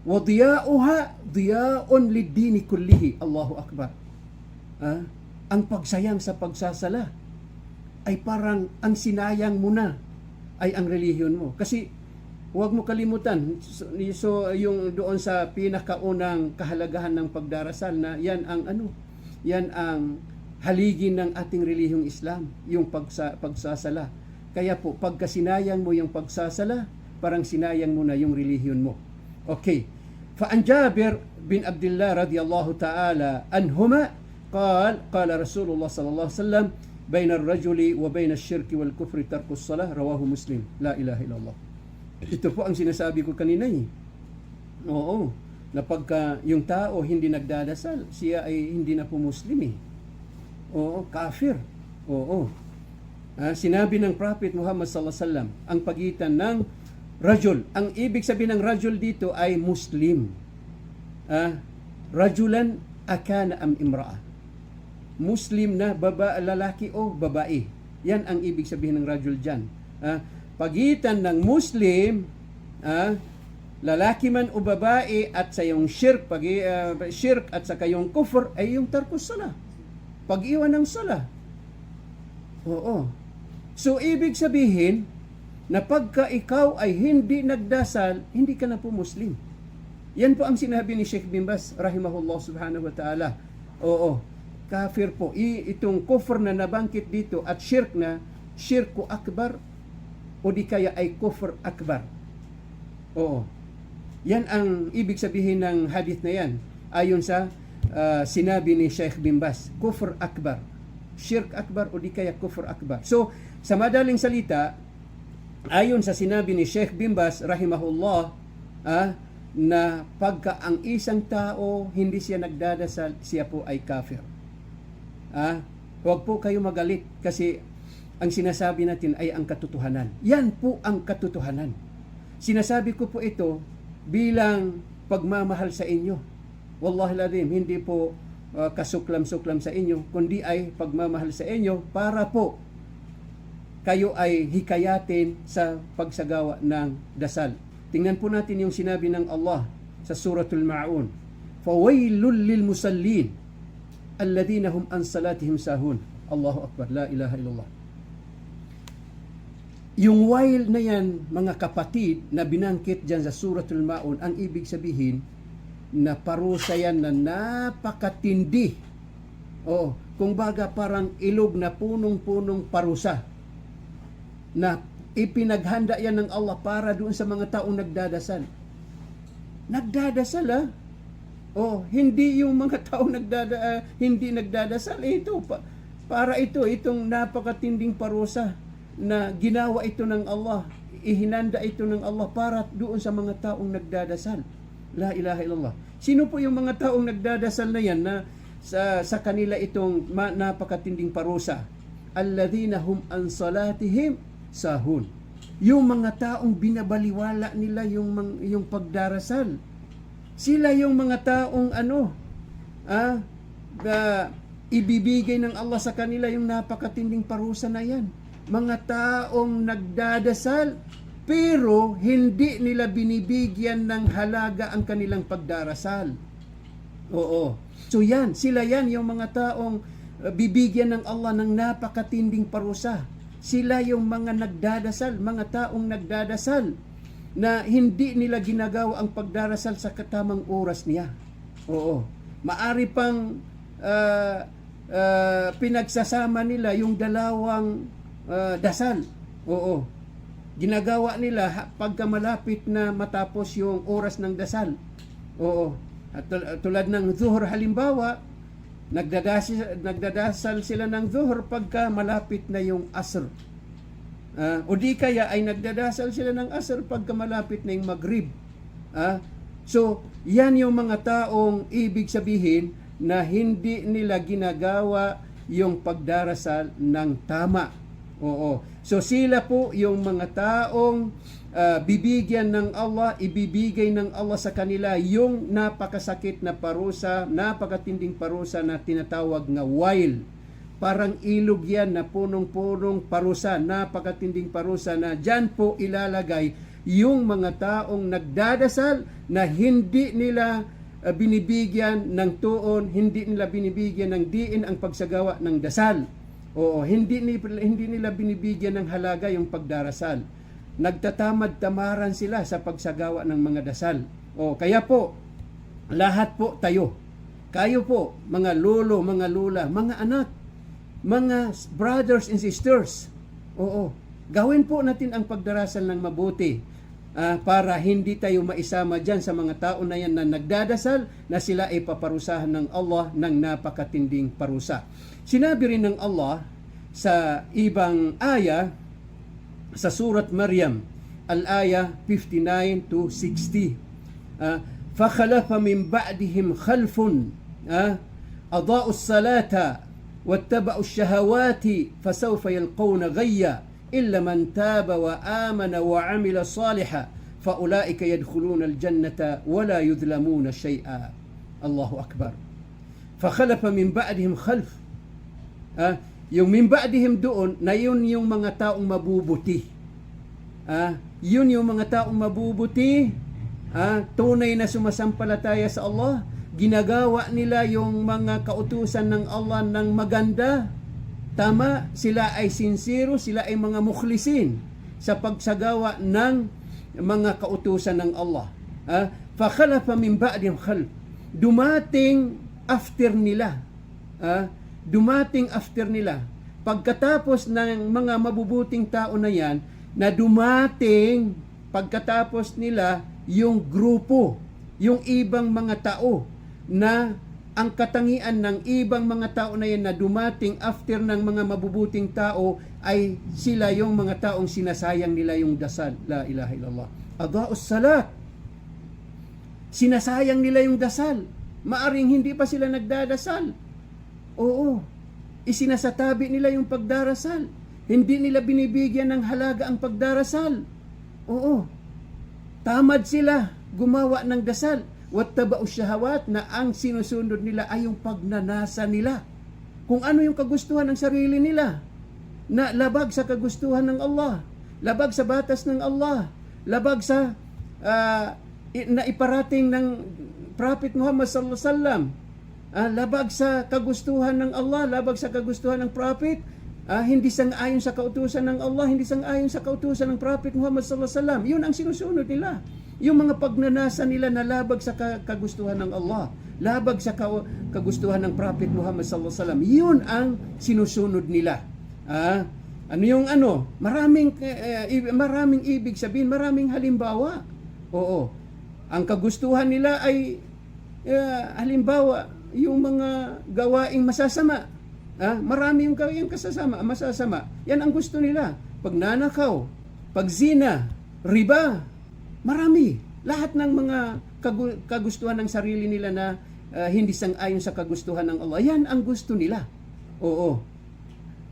وَضِيَاؤُهَا ضِيَاءٌ لِلدِّينِ كُلِّهِ. Allahu Akbar. Ang pagsayang sa pagsasala ay parang ang sinayang mo na ay ang relihiyon mo. Kasi huwag mo kalimutan, so yung doon sa pinakaunang kahalagahan ng pagdarasal na yan ang haligi ng ating relihiyong Islam, yung pagsasala. Kaya po, pagka sinayang mo yung pagsasala, parang sinayang mo na yung relihiyon mo. Okay. Fa'an Jabir bin Abdullah radiyallahu ta'ala anhuma, قال رسول الله صلى الله عليه وسلم بين الرجل وبين الشرك والكفر ترك الصلاة رواه مسلم لا إله إلا الله. Ito po ang sinasabi ko kanina Oo. Na pagka yung tao hindi nagdadasal, siya ay hindi na po Muslim Oo, kafir. Oo. Sinabi ng Prophet Muhammad sallallahu alaihi wasallam ang pagitan ng rajul. Ang ibig sabihin ng rajul dito ay Muslim. Rajulan akana am imra'a. Muslim na lalaki o babae. Yan ang ibig sabihin ng rajul dyan. Pagitan ng Muslim, lalaki man o babae at sa yung shirk at sa kayong kufr ay yung tarkus sala. Pag-iwan ng sala. Oo. So, ibig sabihin na pagka ikaw ay hindi nagdasal, hindi ka na po Muslim. Yan po ang sinabi ni Sheikh bin Baz, rahimahullah subhanahu wa ta'ala. Oo. Kafir po. Itong kufr na nabangkit dito at shirk na, shirku akbar o di kaya ay kufr akbar. Oo. Yan ang ibig sabihin ng hadith na yan. Ayon sa sinabi ni Sheikh bin Baz, kufr akbar. Shirk akbar o di kaya kufr akbar. So, sa madaling salita, ayon sa sinabi ni Sheikh bin Baz, rahimahullah, na pagka ang isang tao hindi siya nagdadasal, siya po ay kafir. Huwag po kayo magalit kasi ang sinasabi natin ay ang katotohanan. Yan po ang katotohanan. Sinasabi ko po ito bilang pagmamahal sa inyo. Wallahi lazim, hindi po kasuklam-suklam sa inyo, kundi ay pagmamahal sa inyo para po kayo ay hikayatin sa pagsagawa ng dasal. Tingnan po natin yung sinabi ng Allah sa Suratul Ma'un. فَوَيْلٌ لِلْمُسَلِّينَ الَّذِينَ هُمْ عَنْ صَلَاتِهِمْ سَاهُونَ. Allahu Akbar, la ilaha illallah. Yung while na yan, mga kapatid, na binangkit dyan sa Suratul Maun, ang ibig sabihin, na parusa yan na napakatindi. O, kung baga parang ilog na punong-punong parusa, na ipinaghanda yan ng Allah para doon sa mga taong nagdadasal. Nagdadasal, ha? O, hindi yung mga taong hindi nagdadasal. Ito, para itong napakatinding parusa na ginawa ito ng Allah, ihinanda ito ng Allah para doon sa mga taong nagdadasal. La ilaha illallah. Sino po yung mga taong nagdadasal na yan na sa kanila itong napakatinding parusa? Alladhina hum an salatihim sahun. Yung mga taong binabaliwala nila yung pagdarasal. Sila yung mga taong ibibigay ng Allah sa kanila yung napakatinding parusa na yan. Mga taong nagdadasal pero hindi nila binibigyan ng halaga ang kanilang pagdarasal. Oo. So yan, sila yan yung mga taong bibigyan ng Allah ng napakatinding parusa. Sila yung mga nagdadasal, mga taong nagdadasal na hindi nila ginagawa ang pagdarasal sa katamang oras niya. Oo. Maari pang pinagsasama nila yung dalawang dasal. Oo. Ginagawa nila pagka malapit na matapos yung oras ng dasal. Oo. At tulad ng zuhur halimbawa, nagdadasal sila ng zuhur pagka malapit na yung asr. O di kaya ay nagdadasal sila ng asr pagka malapit na yung maghrib. So, yan yung mga taong ibig sabihin na hindi nila ginagawa yung pagdarasal ng tama. Oo. So sila po yung mga taong bibigyan ng Allah, ibibigay ng Allah sa kanila yung napakasakit na parusa, napakatinding parusa na tinatawag nga wail. Parang ilog yan na punong-punong parusa, napakatinding parusa na dyan po ilalagay yung mga taong nagdadasal na hindi nila binibigyan ng tuon, hindi nila binibigyan ng diin ang pagsagawa ng dasal. Oo, hindi nila binibigyan ng halaga yung pagdarasal. Nagtatamad-tamaran sila sa pagsagawa ng mga dasal. Kaya po, lahat po tayo, kayo po, mga lolo, mga lula, mga anak, mga brothers and sisters, gawin po natin ang pagdarasal ng mabuti para hindi tayo maisama dyan sa mga tao na yan na nagdadasal na sila ay paparusahan ng Allah ng napakatinding parusa. Sinabi rin ng Allah sa ibang aya sa surat Maryam, al-aya 59 to 60. فَخَلَفَ مِنْ بَعْدِهِمْ خَلْفٌ أَضَاءُوا الصَّلَاةَ وَاتَّبَعُوا الشَّهَوَاتِ فَسَوْفَ يَلْقَوْنَ غَيًّا إِلَّا مَنْ تَابَ وَآمَنَ وَعَمِلَ صَالِحًا فَأُولَئِكَ يَدْخُلُونَ الْجَنَّةَ وَلَا يُظْلَمُونَ شَيْئًا. الله أكبر. فَخَلَفَ مِنْ بَعْدِهِمْ خَلْفٌ. Yung min ba'dihim doon, na yun yung mga taong mabubuti. Yun yung mga taong mabubuti, tunay na sumasampalataya sa Allah, ginagawa nila yung mga kautusan ng Allah ng maganda. Tama, sila ay sincero, sila ay mga mukhlisin sa pagsagawa ng mga kautusan ng Allah. فَخَلَفَ مِنْ بَعْدِهِمْ خَلْفٌ. Dumating after nila. Dumating after nila. Pagkatapos ng mga mabubuting tao na yan, na dumating pagkatapos nila yung grupo, yung ibang mga tao, na ang katangian ng ibang mga tao na yan na dumating after ng mga mabubuting tao ay sila yung mga taong sinasayang nila yung dasal. La ilaha illallah. Adaa'us salat. Sinasayang nila yung dasal. Maaring hindi pa sila nagdadasal. Oo. Isinasatabi nila yung pagdarasal. Hindi nila binibigyan ng halaga ang pagdarasal. Oo. Tamad sila gumawa ng dasal. Wattaba'u syahawat, na ang sinusunod nila ay yung pagnanasa nila. Kung ano yung kagustuhan ng sarili nila. Na labag sa kagustuhan ng Allah. Labag sa batas ng Allah. Labag sa na iparating ng Prophet Muhammad sallallahu alaihi wasallam. Labag sa kagustuhan ng Allah, labag sa kagustuhan ng Prophet, hindi sang-ayon sa kautusan ng Allah, hindi sang-ayon sa kautusan ng Prophet Muhammad sallallahu alaihi wasallam. Yun ang sinusunod nila. Yung mga pagnanasa nila na labag sa kagustuhan ng Allah, labag sa kagustuhan ng Prophet Muhammad sallallahu alaihi wasallam, yun ang sinusunod nila. Ano yung ano? Maraming ibig sabihin, maraming halimbawa. Oo. Ang kagustuhan nila ay halimbawa, yung mga gawaing masasama. Marami yung gawaing masasama. Yan ang gusto nila. Pagnanakaw, pagzina, riba, marami. Lahat ng mga kagustuhan ng sarili nila na hindi sang-ayon sa kagustuhan ng Allah, yan ang gusto nila. Oo.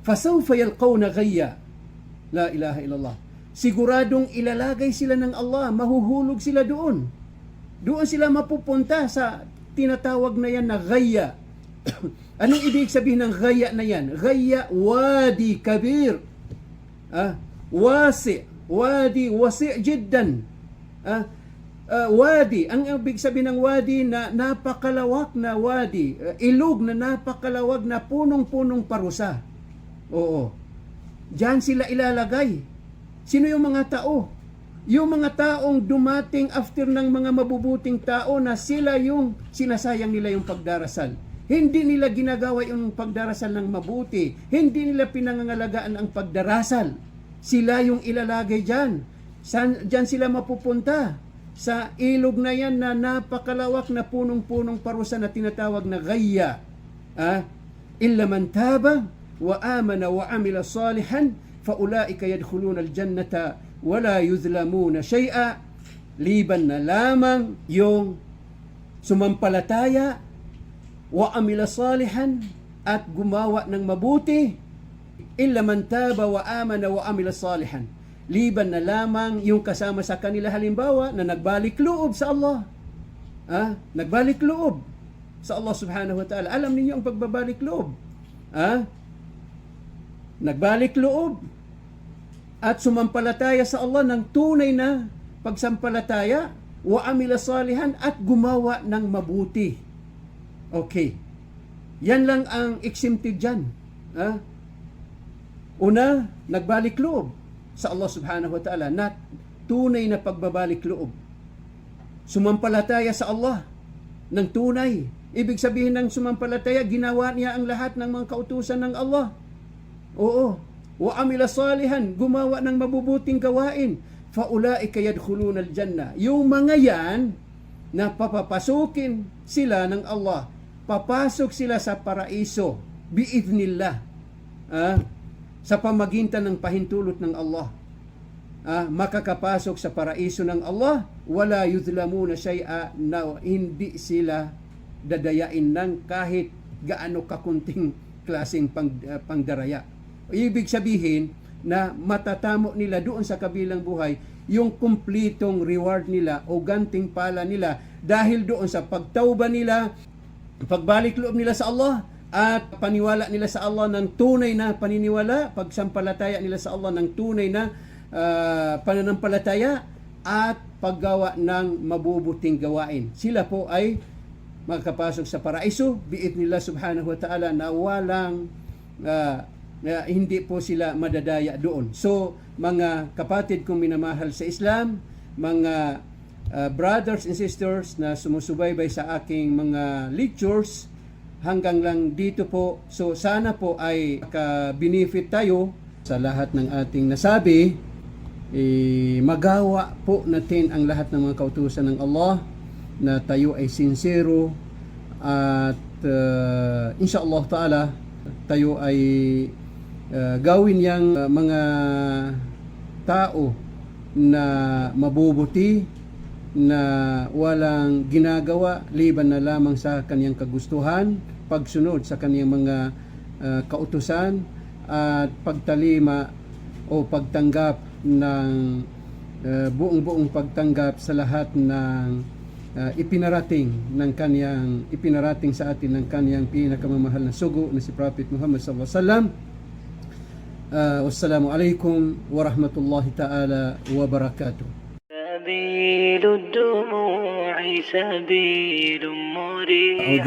فَسَوْفَ يَلْقَوْنَ غَيَّا La ilaha illallah. Siguradong ilalagay sila ng Allah, mahuhulog sila doon. Doon sila mapupunta sa tinatawag na yan na ghayya. Anong ibig sabihin ng ghayya na yan? Ghayya, wadi kabir. Wadi wasi' jiddan. Wadi, ang ibig sabihin ng wadi na napakalawak na wadi, ilog na napakalawak na punong-punong parusa. Oo. Diyan sila ilalagay. Sino yung mga tao? Yung mga taong dumating after ng mga mabubuting tao na sila yung sinasayang nila yung pagdarasal. Hindi nila ginagawa yung pagdarasal ng mabuti. Hindi nila pinangangalagaan ang pagdarasal. Sila yung ilalagay dyan. Diyan sila mapupunta. Sa ilog na yan na napakalawak na punong-punong parusa na tinatawag na ghayya. Illa man taba wa amana wa amila salihan fa ulaika yadkhuluna aljannata wala yuzlamuna shay'a, liban na lamang yung sumampalataya wa amila salihan at gumawa ng mabuti. Illa man taba wa amana wa amila salihan, liban na lamang yung kasama sa kanila halimbawa na nagbalik loob sa Allah. Nagbalik loob sa Allah subhanahu wa ta'ala. Alam niyo ang pagbabalik loob. Nagbalik loob at sumampalataya sa Allah ng tunay na pagsampalataya, wa amila salihan at gumawa ng mabuti. Okay. Yan lang ang exempted dyan. Una, nagbalik loob sa Allah subhanahu wa ta'ala na tunay na pagbabalik loob. Sumampalataya sa Allah ng tunay. Ibig sabihin ng sumampalataya, ginawa niya ang lahat ng mga kautusan ng Allah. Oo. Wa amila salihan, gumawa ng mabubuting gawain. Fa ulaika yadkhuluna aljanna. Yung mga yan na papapasukin sila ng Allah, papasok sila sa paraiso biidnillah. Sa pamagitan ng pahintulot ng Allah. Makakapasok sa paraiso ng Allah, wala yuzlamuna shay'a, na hindi sila dadayain ng kahit gaano kakunting klaseng pangdaraya. Ibig sabihin na matatamo nila doon sa kabilang buhay yung kumplitong reward nila o ganting pala nila dahil doon sa pagtauba nila, pagbalik loob nila sa Allah at paniwala nila sa Allah ng tunay na paniniwala, pagsampalataya nila sa Allah ng tunay na pananampalataya at paggawa ng mabubuting gawain. Sila po ay magkapasok sa paraiso biidnillah subhanahu wa ta'ala na walang hindi po sila madadaya doon. So, mga kapatid kong minamahal sa Islam, mga brothers and sisters na sumusubaybay sa aking mga lectures, hanggang lang dito po. So, sana po ay ka-benefit tayo sa lahat ng ating nasabi. Magawa po natin ang lahat ng mga kautusan ng Allah na tayo ay sincero at inshallah ta'ala tayo ay gawin yang mga tao na mabubuti, na walang ginagawa liban na lamang sa kaniyang kagustuhan, pagsunod sa kaniyang mga kautusan at pagtalima o pagtanggap ng buong pagtanggap sa lahat ng ipinarating sa atin ng kaniyang pinakamamahal na sugo na si Prophet Muhammad sallallahu alaihi wasallam. Wassalamu alaikum warahmatullahi ta'ala wabarakatuh. سبيل الدموع سبيل مريح.